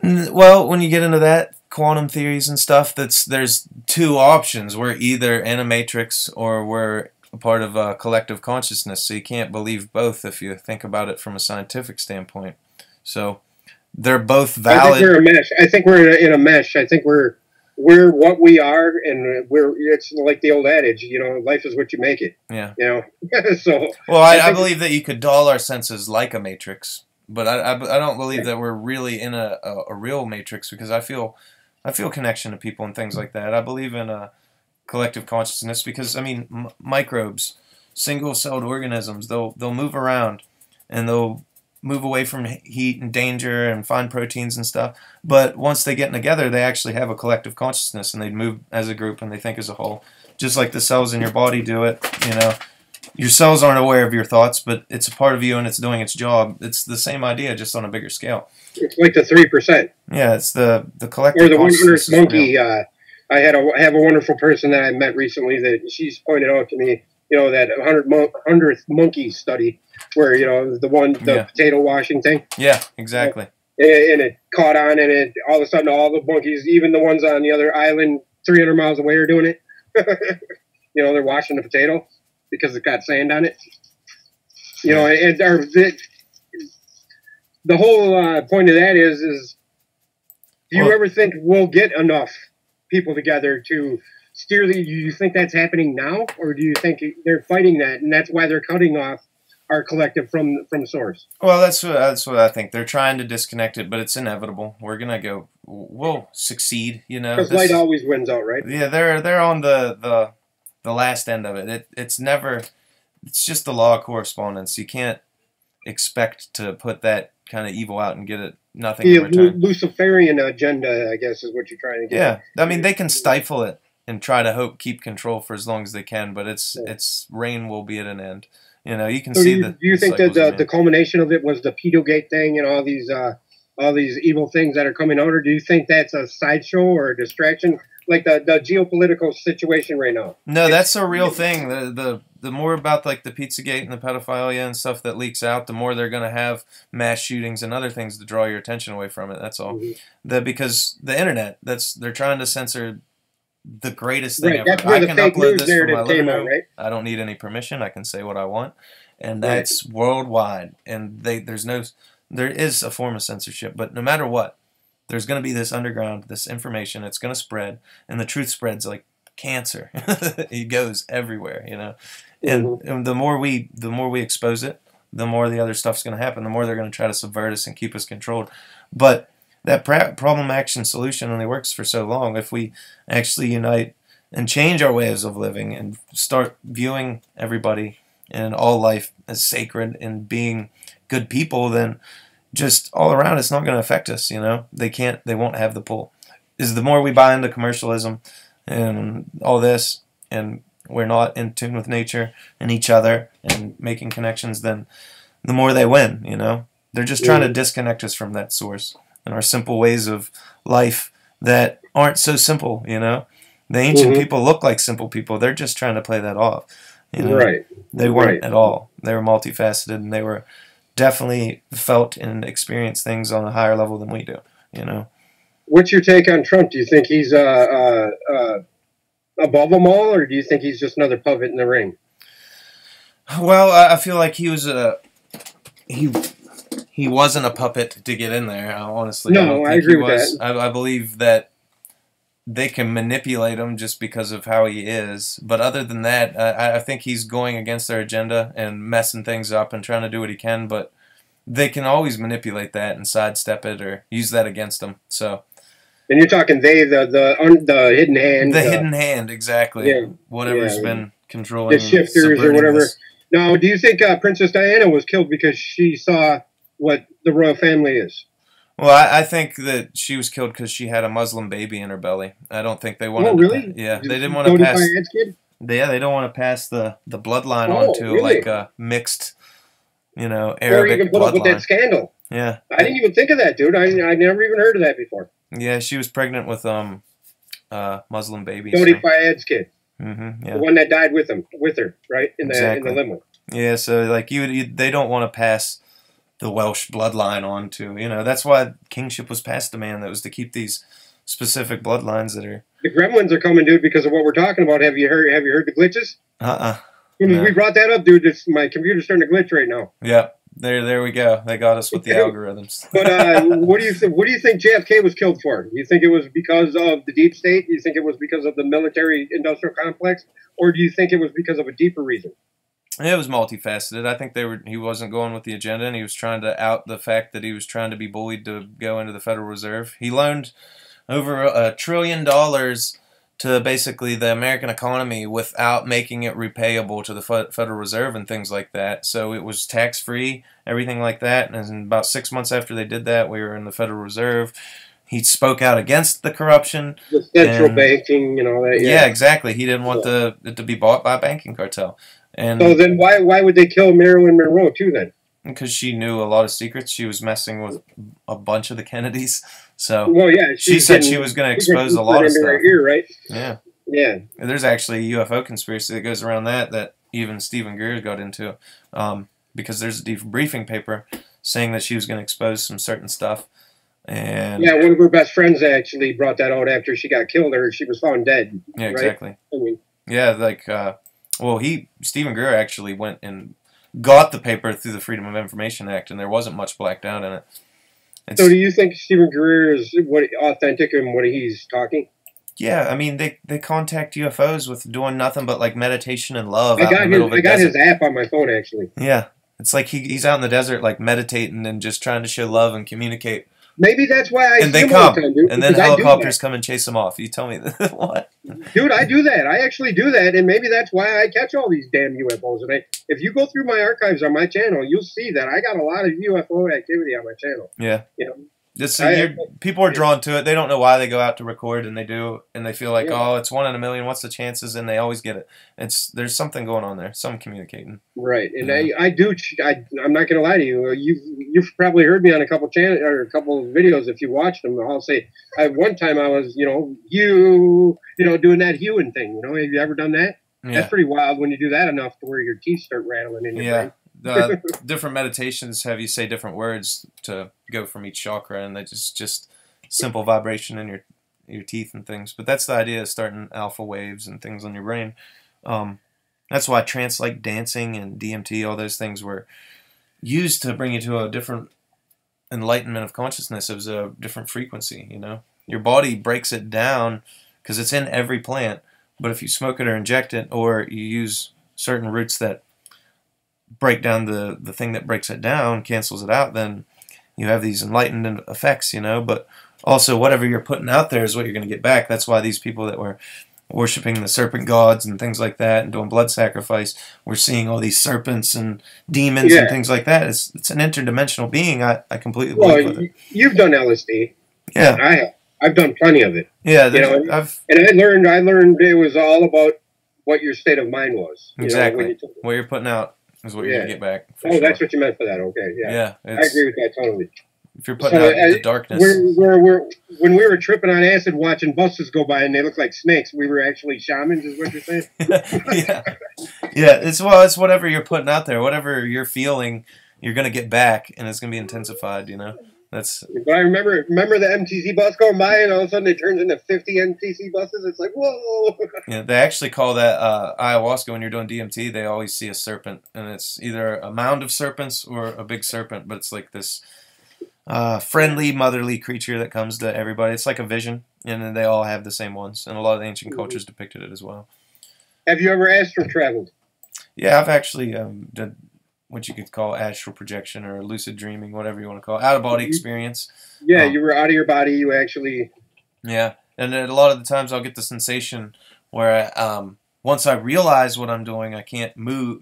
Well, when you get into that quantum theories and stuff, there's two options. We're either in a matrix or we're a part of a collective consciousness. So you can't believe both if you think about it from a scientific standpoint. So they're both valid. I think we're a mesh. I think we're in a mesh. I think we're what we are, and it's like the old adage, life is what you make it. Yeah. So. Well, I believe that you could dull our senses like a matrix, but I don't believe that we're really in a real matrix, because I feel connection to people and things like that. I believe in a collective consciousness because, I mean, microbes, single-celled organisms, they'll move around and they'll move away from heat and danger and find proteins and stuff. But once they get together, they actually have a collective consciousness, and they move as a group and they think as a whole, just like the cells in your body do it. Your cells aren't aware of your thoughts, but it's a part of you and it's doing its job. It's the same idea, just on a bigger scale. It's like the 3%. Yeah, it's the collective. Or the 100th monkey. I have a wonderful person that I met recently that she's pointed out to me, that 100th monkey study where, the potato washing thing. Yeah, exactly. And it caught on, and it all of a sudden all the monkeys, even the ones on the other island 300 miles away, are doing it. They're washing the potato because it got sand on it. The whole point of that is do you ever think we'll get enough people together to steer do you think that's happening now, or do you think they're fighting that, and that's why they're cutting off our collective from source? Well, that's what I think. They're trying to disconnect it, but it's inevitable. We'll succeed, Because light always wins out, right? Yeah, they're on the last end of it. It's just the law of correspondence. You can't expect to put that kind of evil out and get it nothing in return. Luciferian agenda, I guess, is what you're trying to get. Yeah, I mean, they can stifle it and try to keep control for as long as they can, but its reign will be at an end. You can see that. Do you think that the culmination of it was the Pedogate thing and all these evil things that are coming out, or do you think that's a sideshow or a distraction, like the geopolitical situation right now? No, that's a real thing. The more about like the Pizzagate and the pedophilia and stuff that leaks out, the more they're going to have mass shootings and other things to draw your attention away from it. That's all. Mm-hmm. Because the internet, they're trying to censor the greatest thing ever. That's where I the can fake upload news this from my living room. Right? I don't need any permission. I can say what I want, and that's worldwide. And there is a form of censorship, but no matter what, there's going to be this underground, this information. It's going to spread, and the truth spreads like cancer. It goes everywhere, And the more we expose it, the more the other stuff's going to happen. The more they're going to try to subvert us and keep us controlled. But that problem, action, solution only works for so long. If we actually unite and change our ways of living and start viewing everybody and all life as sacred and being good people, then just all around it's not going to affect us. They won't have the pull. Is the more we buy into commercialism and all this, and we're not in tune with nature and each other and making connections, then the more they win. They're just trying to disconnect us from that source and our simple ways of life that aren't so simple. The ancient people look like simple people. They're just trying to play that off. You know? Right. They weren't at all. They were multifaceted, and they were definitely felt and experienced things on a higher level than we do. You know. What's your take on Trump? Do you think he's above them all, or do you think he's just another puppet in the ring? Well, I feel like he was he wasn't a puppet to get in there. Honestly, no, I agree with that. I believe that they can manipulate him just because of how he is. But other than that, I think he's going against their agenda and messing things up and trying to do what he can. But they can always manipulate that and sidestep it or use that against him. So. And you're talking the hidden hand. The hidden hand, exactly. Yeah. Whatever's been controlling the shifters or whatever. Now, do you think Princess Diana was killed because she saw what the royal family is? Well, I think that she was killed because she had a Muslim baby in her belly. I don't think they wanted. Oh, really? They didn't want to pass. They don't want to pass the bloodline on to like a mixed, Arabic or even put up with that scandal. Yeah, I didn't even think of that, dude. I never even heard of that before. Yeah, she was pregnant with Muslim baby. Dodi Fayed's kid. Yeah. The one that died with her, right in the limo. Yeah, so like they don't want to pass the Welsh bloodline on to, that's why kingship was passed to man. That was to keep these specific bloodlines that are. The gremlins are coming, dude, because of what we're talking about. Have you heard the glitches? No. We brought that up, dude. My computer's starting to glitch right now. Yep. There we go. They got us with the algorithms. But what do you think JFK was killed for? Do you think it was because of the deep state? Do you think it was because of the military-industrial complex? Or do you think it was because of a deeper reason? It was multifaceted. I think he wasn't going with the agenda, and he was trying to out the fact that he was trying to be bullied to go into the Federal Reserve. He loaned over $1 trillion to basically the American economy without making it repayable to the Federal Reserve and things like that. So it was tax-free, everything like that. And about 6 months after they did that, we were in the Federal Reserve. He spoke out against the corruption. The central banking and all that. Yeah, exactly. He didn't want it to be bought by a banking cartel. And so then why would they kill Marilyn Monroe too then? Because she knew a lot of secrets. She was messing with a bunch of the Kennedys. So she said she was going to expose a lot of stuff. Ear, right? Yeah. Yeah. There's actually a UFO conspiracy that goes around that even Stephen Greer got into, because there's a debriefing paper saying that she was going to expose some certain stuff. And yeah, one of her best friends actually brought that out after she got killed, or she was found dead. Yeah, right? exactly. I mean, yeah, like, Stephen Greer actually went and got the paper through the Freedom of Information Act, and there wasn't much blacked out in it. So do you think Stephen Greer is authentic in what he's talking? Yeah, I mean, they contact UFOs with doing nothing but like meditation and love. I got his app on my phone, actually. Yeah, it's like he's out in the desert, like meditating and just trying to show love and communicate. Maybe that's why and they come, and then helicopters come and chase them off. You tell me what? Dude, I do that. I actually do that, and maybe that's why I catch all these damn UFOs. And if you go through my archives on my channel, you'll see that I got a lot of UFO activity on my channel. Yeah, people are drawn to it. They don't know why they go out to record, and they do, and they feel like, oh, it's 1 in a million. What's the chances? And they always get it. There's something going on there. Some communicating. Right, and I'm not gonna lie to you. You've probably heard me on a couple videos if you watched them. I'll say, one time I was, doing that hewing thing. Have you ever done that? Yeah. That's pretty wild when you do that enough to where your teeth start rattling in your brain. Different meditations have you say different words to go from each chakra, and they just simple vibration in your teeth and things. But that's the idea of starting alpha waves and things on your brain. That's why trance like dancing and DMT, all those things were used to bring you to a different enlightenment of consciousness. It was a different frequency. Your body breaks it down because it's in every plant. But if you smoke it or inject it, or you use certain roots that break down the thing that breaks it down, cancels it out, then you have these enlightened effects, But also, whatever you're putting out there is what you're going to get back. That's why these people that were worshiping the serpent gods and things like that and doing blood sacrifice, we're seeing all these serpents and demons and things like that. It's an interdimensional being. I completely believe with it. You've done LSD. Yeah. I've done plenty of it. Yeah. And I learned it was all about what your state of mind was. Exactly. What you're putting out is what you're going to get back. Sure. That's what you meant for that. Okay. Yeah. I agree with that totally. If you're putting out the darkness. When we were tripping on acid watching buses go by and they look like snakes, we were actually shamans, is what you're saying? Yeah. It's whatever you're putting out there. Whatever you're feeling, you're going to get back, and it's going to be intensified, you know? But I remember the MTC bus going by, and all of a sudden it turns into 50 MTC buses. It's like, whoa! Yeah, they actually call that ayahuasca when you're doing DMT. They always see a serpent, and it's either a mound of serpents or a big serpent, but it's like this friendly, motherly creature that comes to everybody. It's like a vision, and then they all have the same ones, and a lot of the ancient cultures depicted it as well. Have you ever astral traveled? Yeah, I've actually done what you could call astral projection or lucid dreaming, whatever you want to call it, out-of-body experience. Yeah, you were out of your body. You actually... Yeah, and a lot of the times I'll get the sensation where once I realize what I'm doing, I can't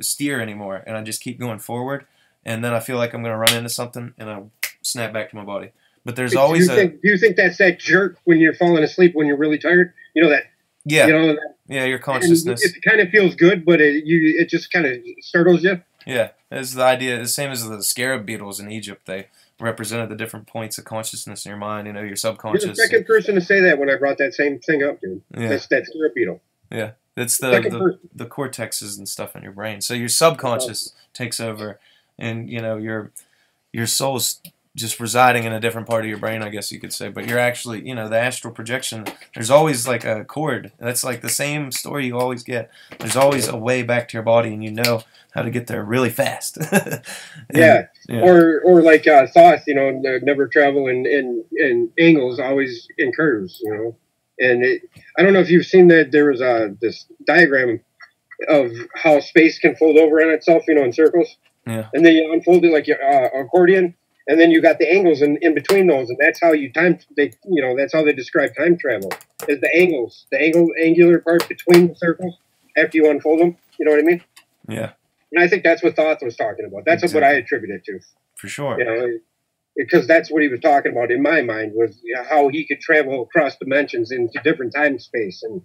steer anymore, and I just keep going forward, and then I feel like I'm going to run into something, and I snap back to my body. But there's always do you think that's that jerk when you're falling asleep when you're really tired? You know that... Yeah. You know, yeah, your consciousness. It kind of feels good, but it just kind of startles you. Yeah, it's the idea, the same as the scarab beetles in Egypt. They represented the different points of consciousness in your mind, you know, your subconscious. You're the second person to say that when I brought that same thing up, dude. Yeah. That's that scarab beetle. Yeah, it's the cortexes and stuff in your brain. So your subconscious takes over, and, you know, your soul's just residing in a different part of your brain, I guess you could say. But you're actually, you know, the astral projection, there's always like a cord. That's like the same story you always get. There's always a way back to your body, and you know how to get there really fast. Yeah. Or like Thoth, you know, never travel in angles, always in curves, you know. And I don't know if you've seen that there was this diagram of how space can fold over on itself, you know, in circles. Yeah. And then you unfold it like your accordion. And then you got the angles in between those, and that's how that's how they describe time travel, is the angles, the angular part between the circles after you unfold them. You know what I mean? Yeah. And I think that's what Thoth was talking about. That's exactly what I attribute it to. For sure. You know, because that's what he was talking about in my mind, was how he could travel across dimensions into different time space and,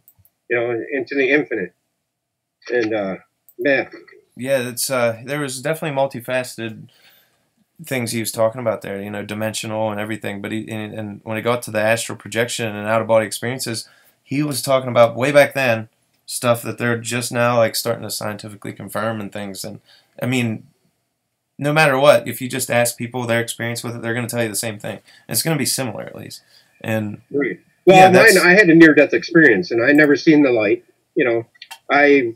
you know, into the infinite. And man. Yeah, it's there was definitely multifaceted things he was talking about there, you know, dimensional and everything. But and when it got to the astral projection and out of body experiences, he was talking about way back then stuff that they're just now like starting to scientifically confirm and things. And I mean, no matter what, if you just ask people their experience with it, they're going to tell you the same thing. It's going to be similar at least. And right. Well, yeah, I had a near-death experience, and I never seen the light. You know, I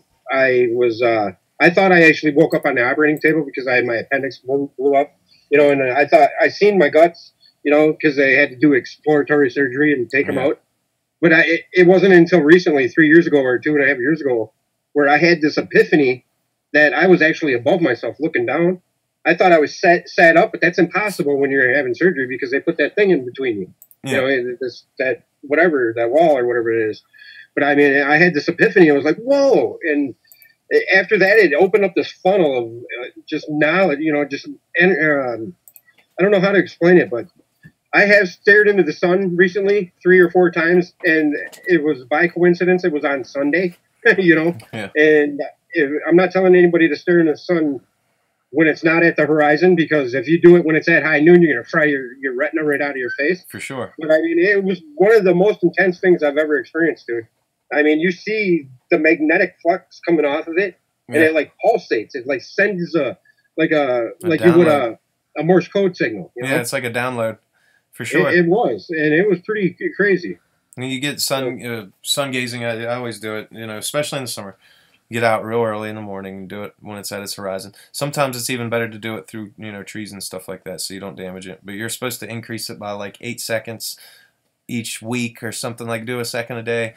thought I actually woke up on the operating table because I had my appendix blew up. You know, and I thought I seen my guts, you know, because they had to do exploratory surgery and take them out. But it wasn't until recently, 3 years ago or 2.5 years ago, where I had this epiphany that I was actually above myself looking down. I thought I was sat up, but that's impossible when you're having surgery because they put that thing in between you. Yeah. You know, that wall or whatever it is. But I mean, I had this epiphany. I was like, whoa. And after that, it opened up this funnel of just knowledge, you know, I don't know how to explain it, but I have stared into the sun recently 3 or 4 times, and it was by coincidence. It was on Sunday, you know, and I'm not telling anybody to stare in the sun when it's not at the horizon, because if you do it when it's at high noon, you're going to fry your retina right out of your face. For sure. But I mean, it was one of the most intense things I've ever experienced, dude. I mean, you see the magnetic flux coming off of it, and it like pulsates. It like sends you would a Morse code signal. You know? Yeah, it's like a download, for sure. It was, and it was pretty crazy. I mean, you get sun gazing. I always do it, you know, especially in the summer. Get out real early in the morning and do it when it's at its horizon. Sometimes it's even better to do it through, you know, trees and stuff like that, so you don't damage it. But you're supposed to increase it by like 8 seconds each week or something, like do a second a day.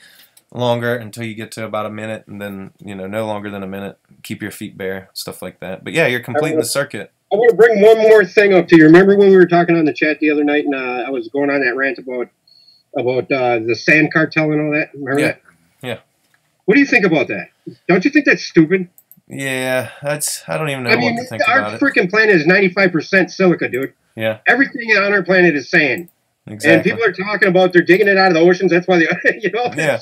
Longer until you get to about a minute, and then, you know, no longer than a minute. Keep your feet bare, stuff like that. But yeah, you're completing the circuit. I want to bring one more thing up to you. Remember when we were talking on the chat the other night, and I was going on that rant about the sand cartel and all that? Remember that? Yeah. What do you think about that? Don't you think that's stupid? Yeah, I don't even know what to think about it. Our freaking planet is 95% silica, dude. Yeah. Everything on our planet is sand. Exactly. And people are talking about they're digging it out of the oceans. That's why they, you know. Yeah.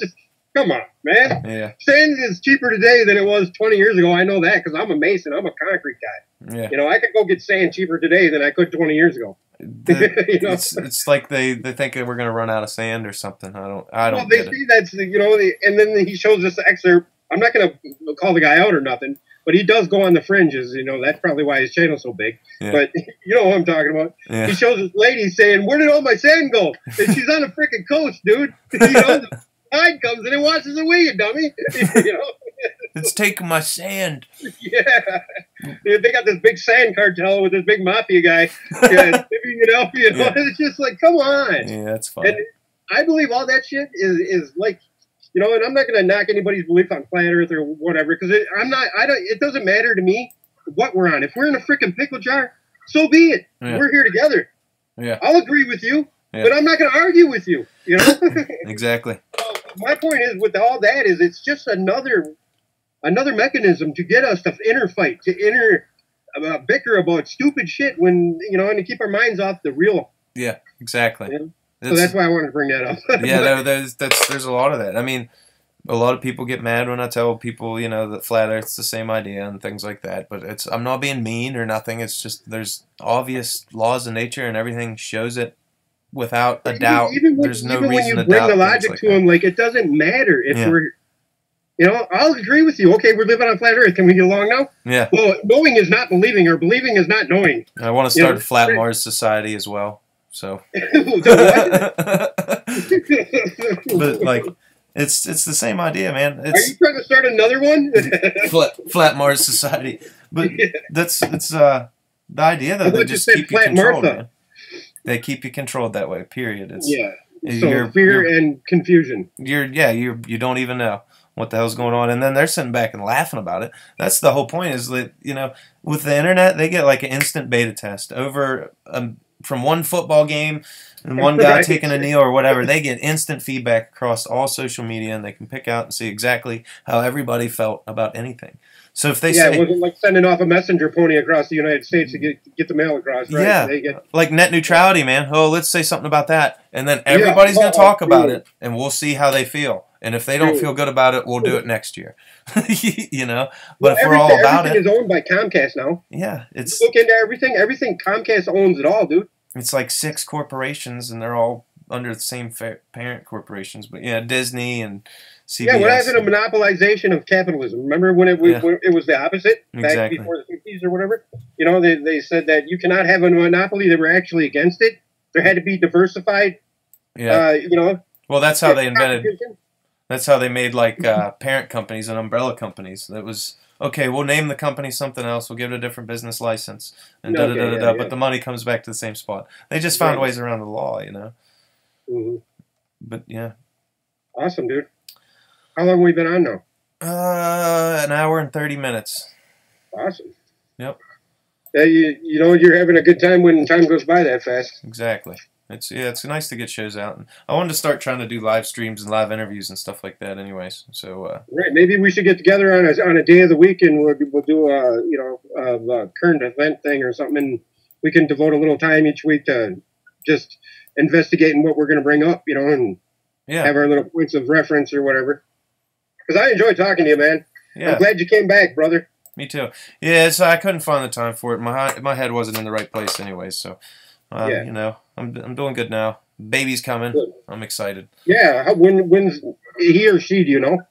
Come on, man. Yeah. Sand is cheaper today than it was 20 years ago. I know that because I'm a mason. I'm a concrete guy. Yeah. You know, I could go get sand cheaper today than I could 20 years ago. You know? It's like they think we're gonna run out of sand or something. I don't. Well, they see that's and then he shows us the excerpt. I'm not gonna call the guy out or nothing, but he does go on the fringes. You know, that's probably why his channel's so big. Yeah. But you know what I'm talking about. Yeah. He shows this lady saying, "Where did all my sand go?" And she's on the freaking coast, dude. You know, the tide comes and it washes away, you dummy. You know. It's taking my sand. Yeah, they got this big sand cartel with this big mafia guy. Yeah, you know, Yeah. It's just like, come on. Yeah, that's fine. And I believe all that shit is like, you know, and I'm not going to knock anybody's belief on flat Earth or whatever because it doesn't matter to me what we're on. If we're in a freaking pickle jar, so be it. Yeah. We're here together. Yeah, I'll agree with you, yeah. but I'm not going to argue with you. You know. Exactly. My point is with all that is it's just another mechanism to get us to interfight, to bicker about stupid shit when, you know, and to keep our minds off the real. Yeah, exactly. You know? So that's why I wanted to bring that up. Yeah, there's a lot of that. I mean, a lot of people get mad when I tell people, you know, that flat Earth's the same idea and things like that. But I'm not being mean or nothing. It's just there's obvious laws of nature and everything shows it without a doubt. There's no reason to doubt. Even when you bring the logic to them, like it doesn't matter if we're. You know, I'll agree with you. Okay, we're living on flat Earth. Can we get along now? Yeah. Well, knowing is not believing, or believing is not knowing. I want to start a Flat Mars Society as well. So. But like, it's the same idea, man. Are you trying to start another one? Flat Mars Society. But it's the idea though. They just keep you controlled, man. They keep you controlled that way. Period. It's so fear and confusion. You don't even know what the hell's going on, and then they're sitting back and laughing about it. That's the whole point. Is that, you know, with the internet, they get like an instant beta test over from one football game and one guy taking a knee or whatever. They get instant feedback across all social media, and they can pick out and see exactly how everybody felt about anything. So if they say, it wasn't like sending off a messenger pony across the United States to get the mail across, right? Yeah, like net neutrality, man. Oh, let's say something about that, and then everybody's going to talk about it, and we'll see how they feel. And if they don't feel good about it, we'll do it next year. You know, but if we're all about it, everything is owned by Comcast now. Yeah, it's look into everything. Everything Comcast owns it all, dude. It's like 6 corporations, and they're all under the same parent corporations. But yeah, Disney and CBS. Yeah, what happened to monopolization of capitalism? Remember when it was the opposite back before the 50s or whatever? You know, they said that you cannot have a monopoly. They were actually against it. There had to be diversified. Yeah. You know. Well, that's how they invented. That's how they made like parent companies and umbrella companies. That was okay. We'll name the company something else. We'll give it a different business license, and but the money comes back to the same spot. They just found ways around the law, you know. Mm-hmm. But yeah. Awesome, dude. How long have we been on now? An hour and 30 minutes. Awesome. Yep. Yeah, you know you're having a good time when time goes by that fast. Exactly. It's nice to get shows out, and I wanted to start trying to do live streams and live interviews and stuff like that. Anyways, so right, maybe we should get together on a day of the week, and we'll do a current event thing or something, and we can devote a little time each week to just investigating what we're going to bring up, you know, and have our little points of reference or whatever. Because I enjoy talking to you, man. Yeah. I'm glad you came back, brother. Me too. Yeah, so I couldn't find the time for it. My head wasn't in the right place, anyways. So. You know, I'm doing good now. Baby's coming. Good. I'm excited. Yeah. When's he or she? Do you know?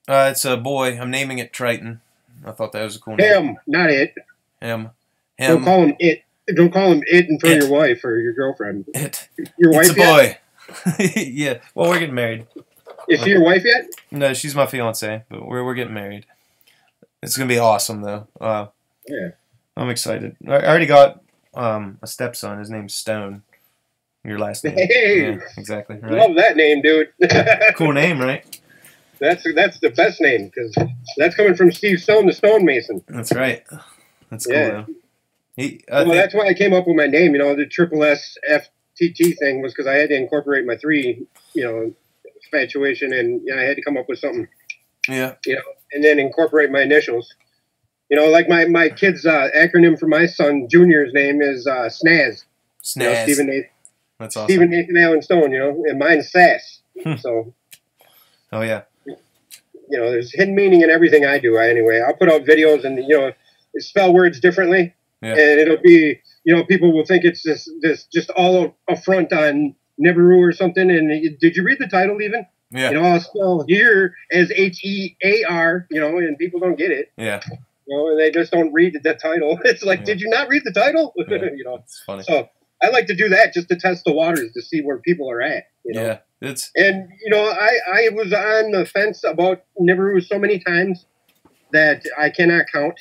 It's a boy. I'm naming it Triton. I thought that was a cool name. Him, not it. Him. Don't call him it. Don't call him it in front of your wife or your girlfriend. It. Your wife? It's a boy. Yeah. Well, we're getting married. Is she your wife yet? No, she's my fiance, but we're getting married. It's gonna be awesome though. Yeah. I'm excited. I already got a stepson. His name's Stone. Your last name. Hey, yeah, exactly. Right? Love that name, dude. Cool name, right? That's the best name because that's coming from Steve Stone, the stonemason. That's right. That's cool. Yeah. That's why I came up with my name. You know, the triple S FTT thing was because I had to incorporate my 3, you know, infatuation, and I had to come up with something. Yeah. You know, and then incorporate my initials. You know, like my kid's acronym for my son Junior's name is SNAS. SNAS. You know, Stephen Nathan. That's awesome. Stephen Nathan Allen Stone. You know, and mine's SAS. So. Oh yeah. You know, there's hidden meaning in everything I do. Anyway, I'll put out videos and spell words differently, and it'll be people will think it's this just all a front on Nibiru or something. And did you read the title even? Yeah. I'll spell here as HEAR. And people don't get it. Yeah. And they just don't read the title. It's like, did you not read the title? Yeah. It's funny. So I like to do that just to test the waters to see where people are at. Yeah. And I was on the fence about Nibiru so many times that I cannot count.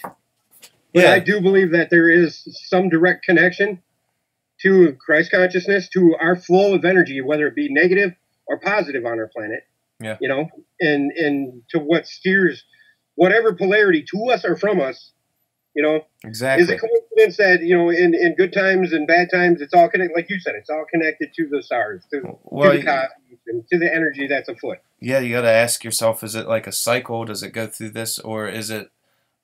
But I do believe that there is some direct connection to Christ consciousness, to our flow of energy, whether it be negative or positive on our planet. Yeah. And to what steers whatever polarity to us or from us. Exactly. Is it coincidence that in good times and bad times, it's all connected? Like you said, it's all connected to the stars, to the cosmos, and to the energy that's afoot. Yeah, you got to ask yourself: is it like a cycle? Does it go through this, or is it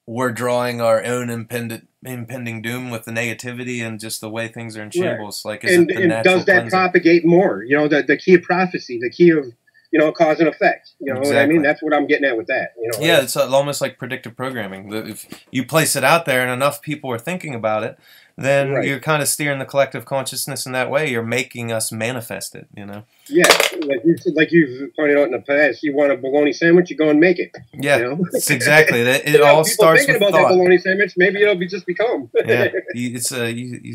we're drawing our own impending doom with the negativity and just the way things are in shambles? Right. Like, is it the natural does that cleansing? Propagate more? The key of prophecy, the key of cause and effect. Exactly. What I mean? That's what I'm getting at with that. Yeah, it's almost like predictive programming. If you place it out there and enough people are thinking about it, then you're kind of steering the collective consciousness in that way. You're making us manifest it, Yeah, like you've pointed out in the past, you want a bologna sandwich, you go and make it. Yeah, it's exactly. It all starts with about thought. That bologna sandwich, maybe it'll just become. Yeah, you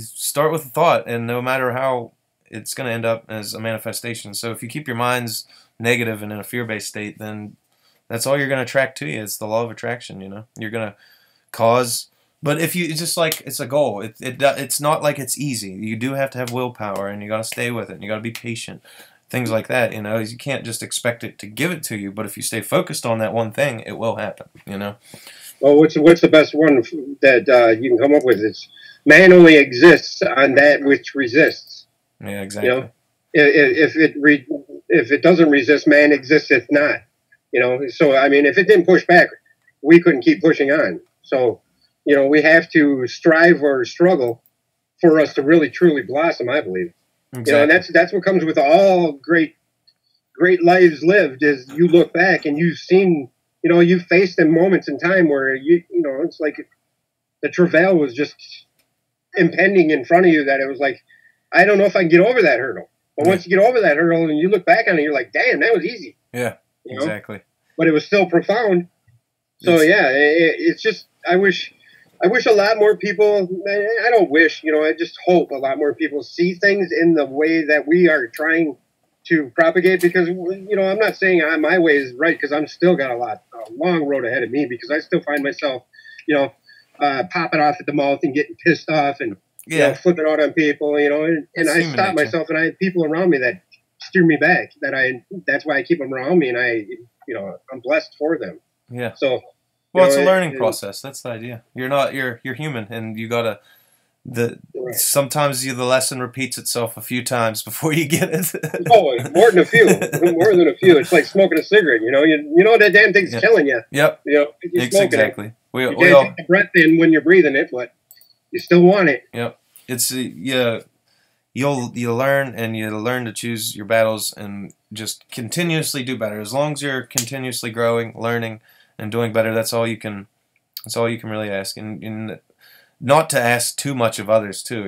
start with a thought, and no matter how, it's going to end up as a manifestation. So if you keep your minds negative and in a fear-based state, then that's all you're going to attract to you. It's the law of attraction, You're going to cause... But if you... It's just like, it's a goal. It's not like it's easy. You do have to have willpower, and you got to stay with it, and you got to be patient. Things like that, You can't just expect it to give it to you, but if you stay focused on that one thing, it will happen, Well, what's the best one that you can come up with? It's man only exists on that which resists. Yeah, exactly. If it doesn't resist, man existeth not. So I mean, if it didn't push back, we couldn't keep pushing on. So, we have to strive or struggle for us to really truly blossom, I believe. Exactly. And that's what comes with all great lives lived. Is you look back and you've seen, you've faced in moments in time where it's like the travail was just impending in front of you. That it was like, I don't know if I can get over that hurdle. But once you get over that hurdle and you look back on it, you're like, damn, that was easy. Yeah, exactly. But it was still profound. So it's just, I wish a lot more people, I don't wish, I just hope a lot more people see things in the way that we are trying to propagate, because, I'm not saying my way is right, because I'm still got a long road ahead of me, because I still find myself, popping off at the mouth and getting pissed off and, flipping out on people, and I stop myself, and I have people around me that steer me back. That's why I keep them around me, and I'm blessed for them. Yeah. So, it's a learning process. That's the idea. You're human, and you gotta. Sometimes the lesson repeats itself a few times before you get it. Oh, more than a few. More than a few. It's like smoking a cigarette. You know that damn thing's killing you. Yep. Exactly. It. You can't take the breath in when you're breathing it, but you still want it. Yep. It's you'll learn, and you learn to choose your battles and just continuously do better. As long as you're continuously growing, learning, and doing better, that's all you can really ask. And not to ask too much of others too,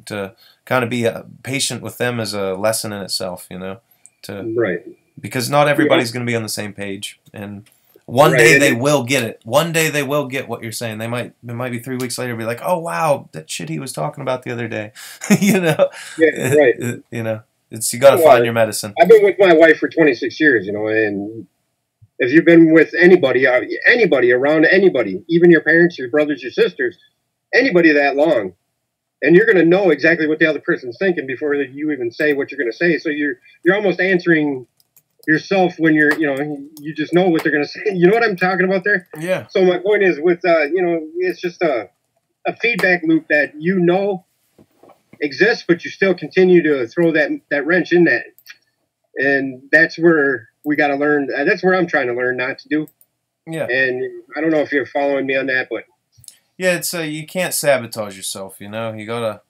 to kind of be patient with them is a lesson in itself, because not everybody's going to be on the same page, and one day they will get it. One day they will get what you're saying. It might be 3 weeks later, be like, oh wow, that shit he was talking about the other day, Yeah, right. It's you got to find your medicine. I've been with my wife for 26 years, and if you've been with anybody around anybody, even your parents, your brothers, your sisters, anybody that long, and you're going to know exactly what the other person's thinking before you even say what you're going to say. So you're almost answering yourself when you just know what they're going to say. You know what I'm talking about there? Yeah. So my point is with, it's just a feedback loop that exists, but you still continue to throw that wrench in that. And that's where we got to learn. That's where I'm trying to learn not to do. Yeah. And I don't know if you're following me on that, but. Yeah, it's you can't sabotage yourself, You got to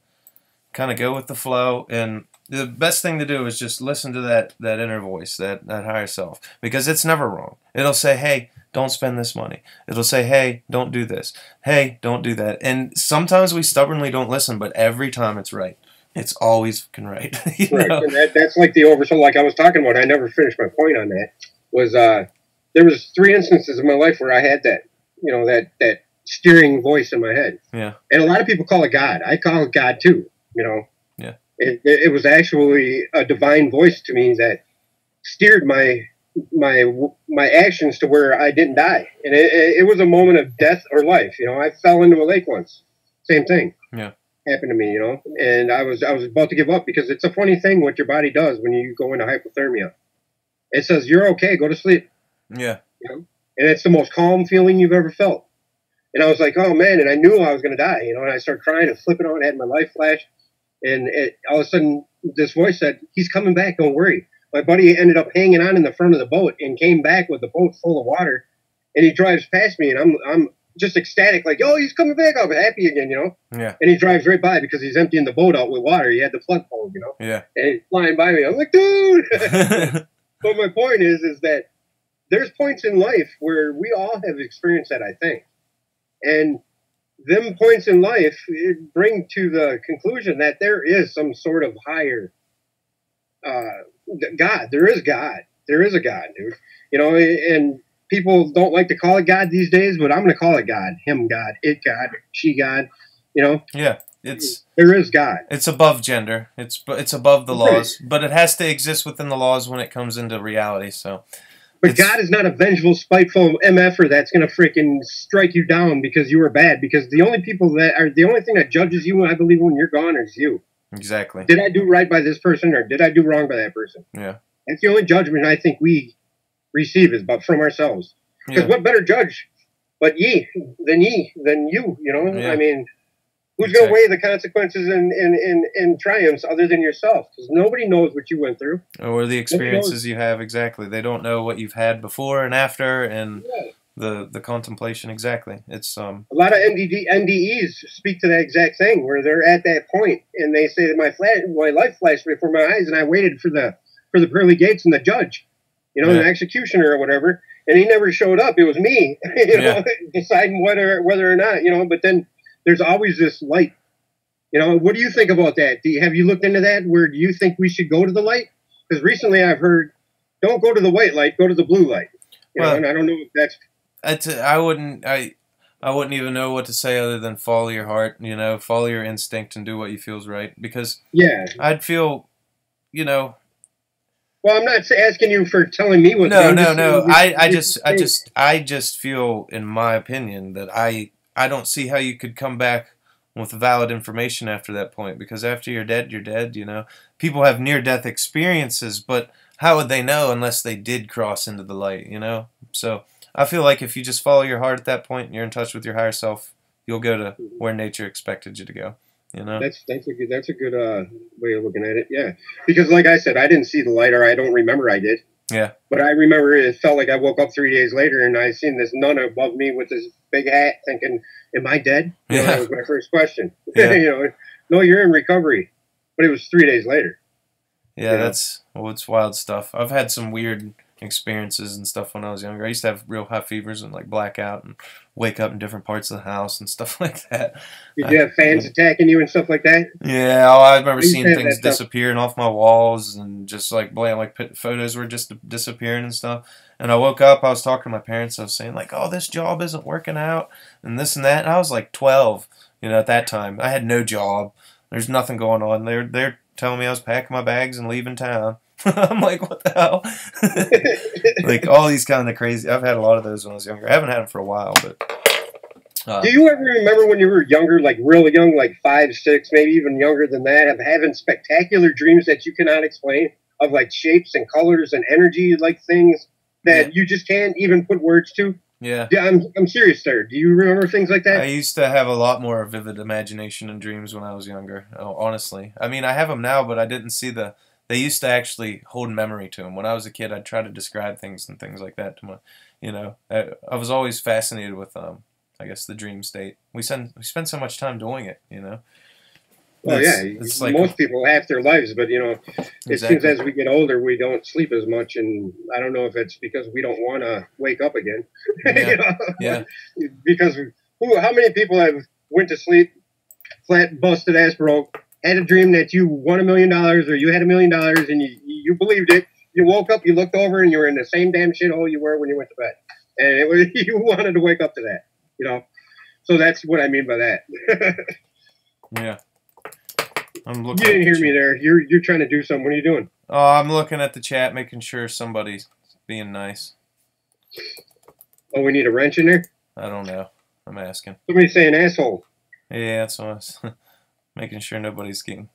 kind of go with the flow, and the best thing to do is just listen to that inner voice, that higher self, because it's never wrong. It'll say, hey, don't spend this money. It'll say, hey, don't do this. Hey, don't do that. And sometimes we stubbornly don't listen, but every time it's right. It's always fucking right. Right. And that's like the oversoul, like I was talking about. I never finished my point on that. Was there was 3 instances in my life where I had that, that steering voice in my head. Yeah. And a lot of people call it God. I call it God too. Yeah. It was actually a divine voice to me that steered my actions to where I didn't die. And it was a moment of death or life. I fell into a lake once. Same thing. Yeah. Happened to me, and I was about to give up, because it's a funny thing what your body does when you go into hypothermia. It says, you're okay, go to sleep. Yeah. And it's the most calm feeling you've ever felt. And I was like, oh man, and I knew I was going to die, and I started crying and flipping out, and had my life flash, and all of a sudden this voice said, he's coming back, don't worry. My buddy ended up hanging on in the front of the boat and came back with the boat full of water, and he drives past me, and I'm just ecstatic, like, oh, he's coming back. I'm happy again, Yeah. And he drives right by because he's emptying the boat out with water. He had the plug pulled, Yeah. And he's flying by me. I'm like, dude. But my point is that there's points in life where we all have experienced that, I think. And them points in life bring to the conclusion that there is some sort of higher God. There is God. There is a God, dude. And people don't like to call it God these days, but I'm going to call it God. Him God, it God, she God, Yeah, there is God. It's above gender. It's above the laws, but it has to exist within the laws when it comes into reality. So, but God is not a vengeful, spiteful MFer that's going to freaking strike you down because you were bad. Because the only thing that judges you, I believe, when you're gone is you. Exactly. Did I do right by this person, or did I do wrong by that person? Yeah. That's the only judgment I think we receive is but from ourselves. Because what better judge but ye than you, Yeah. I mean, who's going to weigh the consequences and triumphs other than yourself? Because nobody knows what you went through. Or the experiences you have, exactly. They don't know what you've had before and after, and the contemplation, exactly. It's a lot of NDEs speak to that exact thing, where they're at that point, and they say that my life flashed before my eyes, and I waited for the pearly gates and the judge. The executioner or whatever, and he never showed up. It was me, deciding whether or not, But then there's always this light. What do you think about that? Have you looked into that? Where do you think we should go to the light? Because recently I've heard, don't go to the white light, go to the blue light. And I don't know if that's. I wouldn't even know what to say other than follow your heart. Follow your instinct and do what you feels right. Because I'd feel, Well, I'm not asking you for telling me what. No. I just feel, in my opinion, that I don't see how you could come back with valid information after that point. Because after you're dead, you're dead. People have near-death experiences, but how would they know unless they did cross into the light? So I feel like if you just follow your heart at that point, and you're in touch with your higher self, you'll go to where nature expected you to go. That's a good way of looking at it. Yeah, because like I said, I didn't see the light, or I don't remember I did. Yeah. But I remember it felt like I woke up 3 days later and I seen this nun above me with this big hat, thinking, "Am I dead?" That was my first question. Yeah. No, you're in recovery, but it was 3 days later. Yeah, it's wild stuff. I've had some weird experiences and stuff when I was younger. I used to have real high fevers and black out and wake up in different parts of the house and stuff like that. Did you have fans attacking you and stuff like that? Yeah, I remember seeing things disappearing off my walls and just photos were just disappearing and stuff. And I woke up, I was talking to my parents, I was saying oh, this job isn't working out and this and that. And I was 12, at that time. I had no job. There's nothing going on. They're telling me I was packing my bags and leaving town. I'm like, what the hell? All these kind of crazy. I've had a lot of those when I was younger. I haven't had them for a while, but. Do you ever remember when you were younger, really young, 5, 6, maybe even younger than that, of having spectacular dreams that you cannot explain, of shapes and colors and energy, things that you just can't even put words to? Yeah. I'm serious there. Do you remember things like that? I used to have a lot more vivid imagination and dreams when I was younger, honestly. I mean, I have them now, but I didn't see they used to actually hold memory to them. When I was a kid, I'd try to describe things and things like that to my, I was always fascinated with, I guess, the dream state. We spend so much time doing it, Well, it's like most people have their lives, but it seems as we get older, we don't sleep as much, and I don't know if it's because we don't want to wake up again. Yeah. Because how many people have went to sleep, flat, busted ass broke, had a dream that you won $1 million or you had $1 million and you believed it. You woke up, you looked over, and you were in the same damn shithole you were when you went to bed, and it was you wanted to wake up to that. So that's what I mean by that. Yeah. You didn't hear me there. You're trying to do something. What are you doing? Oh, I'm looking at the chat, making sure somebody's being nice. Oh, we need a wrench in there? I don't know. I'm asking. Somebody's saying asshole. Yeah, that's what I was making sure nobody's getting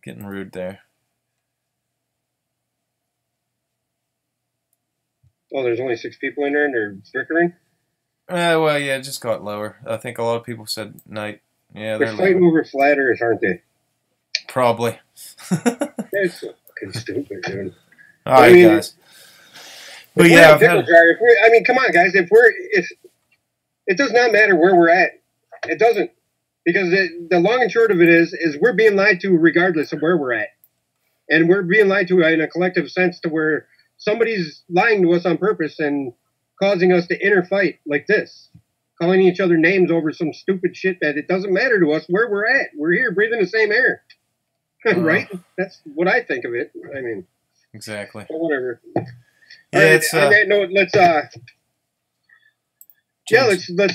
rude there. Oh, there's only 6 people in there and they're bickering? Well, yeah, it just got lower. I think a lot of people said night. Yeah, they're fighting over flat earth, aren't they? Probably. They're so fucking stupid, dude. All right, guys. But yeah, come on, guys. If it does not matter where we're at. It doesn't, because the long and short of it is we're being lied to regardless of where we're at, and we're being lied to in a collective sense to where somebody's lying to us on purpose and causing us to interfight like this, calling each other names over some stupid shit that it doesn't matter to us where we're at. We're here breathing the same air, right? That's what I think of it. I mean, exactly. But whatever. Yeah, on that note, let's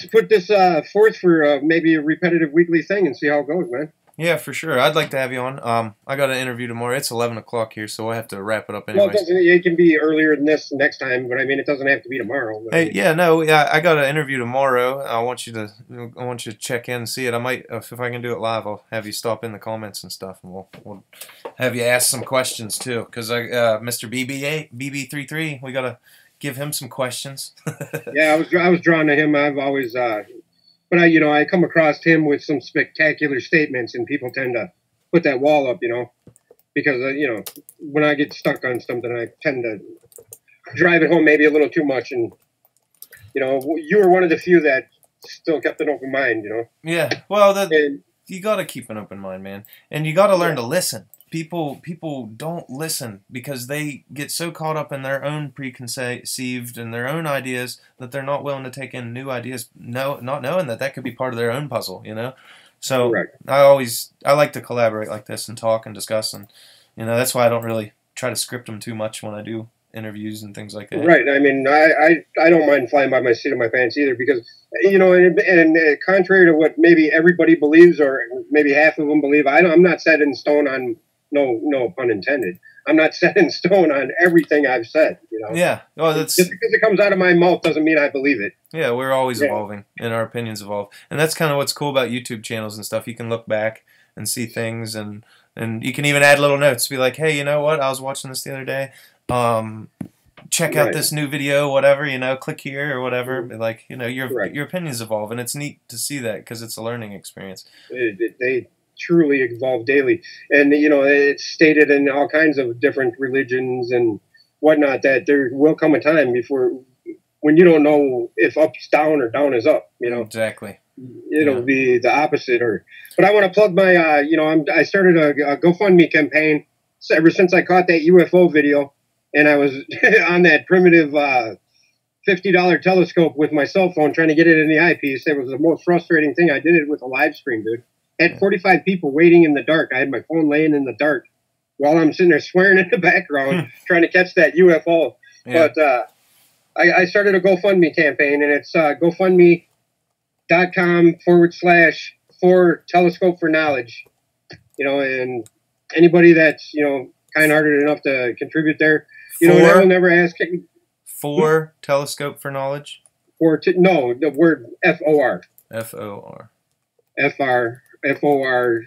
put this forth for maybe a repetitive weekly thing and see how it goes, man. Yeah, for sure. I'd like to have you on. I got an interview tomorrow. It's 11 o'clock here, so we'll have to wrap it up anyway. Well, it can be earlier than this next time, but I mean, it doesn't have to be tomorrow. Hey, I got an interview tomorrow. I want you to check in and see it. I might, if I can do it live, I'll have you stop in the comments and stuff, and we'll have you ask some questions too. Because Mr. BB33, we gotta give him some questions. Yeah, I was drawn to him. I've always. But I come across him with some spectacular statements, and people tend to put that wall up, because when I get stuck on something, I tend to drive it home maybe a little too much, and you were one of the few that still kept an open mind, Yeah, well, you got to keep an open mind, man, and you got to learn to listen. People don't listen because they get so caught up in their own preconceived and their own ideas that they're not willing to take in new ideas, not knowing that could be part of their own puzzle, So correct. I like to collaborate like this and talk and discuss, and that's why I don't really try to script them too much when I do interviews and things like that. Right. I mean, I don't mind flying by my seat of my pants either, because and contrary to what maybe everybody believes, or maybe half of them believe, I'm not set in stone on. No pun intended. I'm not set in stone on everything I've said. Yeah. Well, just because it comes out of my mouth doesn't mean I believe it. Yeah, we're always evolving, and our opinions evolve, and that's kind of what's cool about YouTube channels and stuff. You can look back and see things, and you can even add little notes. Be like, hey, you know what? I was watching this the other day. Check out this new video, whatever. Click here or whatever. Like, your opinions evolve, and it's neat to see that because it's a learning experience. They truly evolve daily, and it's stated in all kinds of different religions and whatnot that there will come a time when you don't know if up's down or down is up. Exactly. It'll be the opposite. But I want to plug my I started a GoFundMe campaign ever since I caught that UFO video, and I was on that primitive $50 telescope with my cell phone trying to get it in the eyepiece. It was the most frustrating thing. I did it with a live stream, dude. I had 45 people waiting in the dark. I had my phone laying in the dark while I'm sitting there swearing in the background trying to catch that UFO. Yeah. But I started a GoFundMe campaign, and it's GoFundMe.com/for Telescope for Knowledge. And anybody that's, kind-hearted enough to contribute there, I will never ask. For Telescope for Knowledge? No, the word FOR. FOR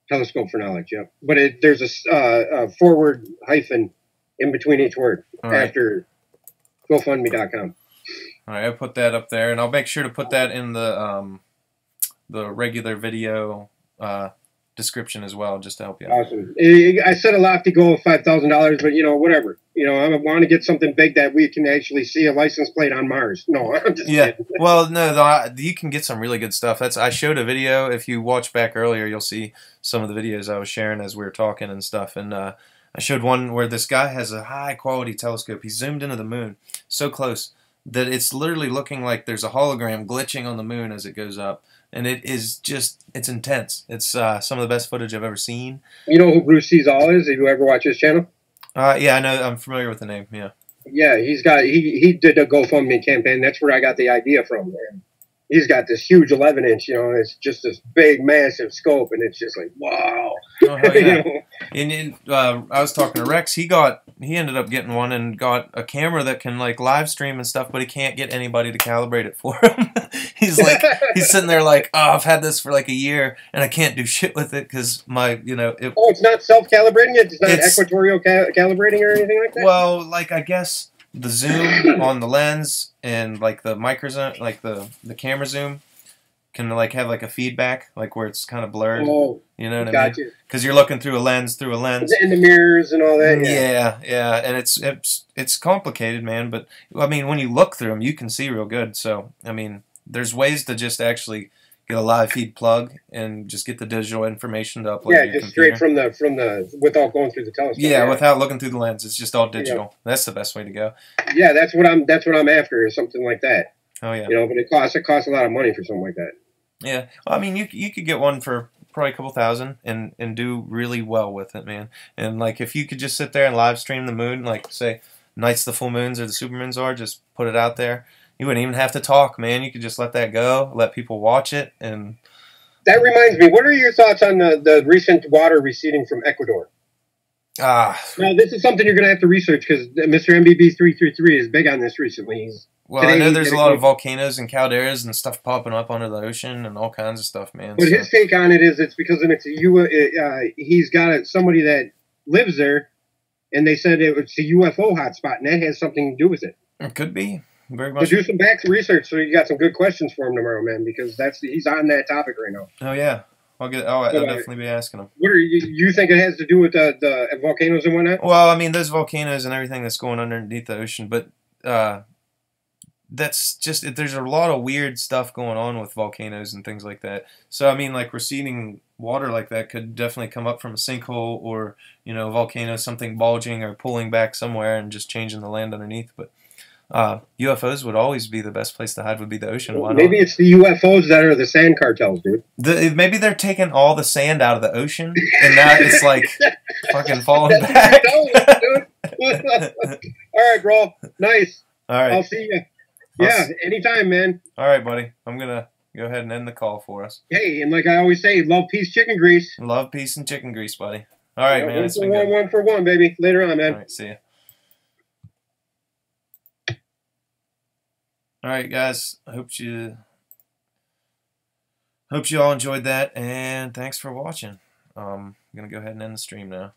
Telescope for Knowledge, yep. But there's a forward hyphen in between each word after GoFundMe.com. All right, I'll put that up there, and I'll make sure to put that in the regular video description as well, just to help you out. Awesome. I set a lofty goal of $5,000, but whatever. I want to get something big that we can actually see a license plate on Mars. No, I'm just kidding. Well, no, you can get some really good stuff. I showed a video. If you watch back earlier, you'll see some of the videos I was sharing as we were talking and stuff. And I showed one where this guy has a high-quality telescope. He zoomed into the moon so close that it's literally looking like there's a hologram glitching on the moon as it goes up. And it's intense. It's some of the best footage I've ever seen. You know who Bruce Seasall is? Have you ever watched his channel? Yeah, I know. I'm familiar with the name, yeah. Yeah, he did a GoFundMe campaign. That's where I got the idea from, man. He's got this huge 11-inch, it's just this big, massive scope, and it's just like, wow. Oh, hell yeah. And I was talking to Rex. He ended up getting one and got a camera that can like live stream and stuff, but he can't get anybody to calibrate it for him. He's sitting there like, oh, I've had this for like a year and I can't do shit with it because my, it's not self-calibrating it? It's not equatorial calibrating or anything like that? Well, like I guess the zoom on the lens and like the micro zoom, like the camera zoom can like have like a feedback, like where it's kind of blurred. Oh, you know what I mean? Because you're looking through a lens. In the mirrors and all that. Yeah, and it's complicated, man. But I mean, when you look through them, you can see real good. So I mean, there's ways to just actually get a live feed plug and just get the digital information to upload. Yeah, just straight from the without going through the telescope. Yeah, without looking through the lens, it's just all digital. Yeah. That's the best way to go. Yeah, that's what I'm after is something like that. Oh yeah. But it costs a lot of money for something like that. Yeah, well, I mean, you could get one for probably a couple $1,000 and do really well with it, man. And like if you could just sit there and live stream the moon, like say nights the full moons or the supermoons are, just put it out there. You wouldn't even have to talk, man. You could just let that go, let people watch it, and that reminds me. What are your thoughts on the recent water receding from Ecuador? Now this is something you're going to have to research because Mr. MBB333 is big on this recently. I know there's a lot of volcanoes and calderas and stuff popping up under the ocean and all kinds of stuff, man. But his take on it is it's because he's got somebody that lives there, and they said it's a UFO hotspot, and that has something to do with it. It could be. Very much. So do some back research so you got some good questions for him tomorrow, man, because he's on that topic right now. Oh, yeah. I'll definitely be asking him. What you think it has to do with the volcanoes and whatnot? Well, I mean, those volcanoes and everything that's going underneath the ocean, but that's just there's a lot of weird stuff going on with volcanoes and things like that. So I mean, like receding water like that could definitely come up from a sinkhole or a volcano, something bulging or pulling back somewhere and just changing the land underneath. But UFOs would always be the best place to hide. Would be the ocean. Well, maybe it's the UFOs that are the sand cartels, dude. Maybe they're taking all the sand out of the ocean, and now it's like fucking falling back. All right, bro. Nice. All right. I'll see you. Yeah, anytime, man. All right, buddy. I'm gonna go ahead and end the call for us. Hey, and like I always say, love, peace, chicken grease. Love, peace, and chicken grease, buddy. All right, man. One for one, baby. Later on, man. All right, see ya. All right, guys. I hope you all enjoyed that, and thanks for watching. I'm gonna go ahead and end the stream now.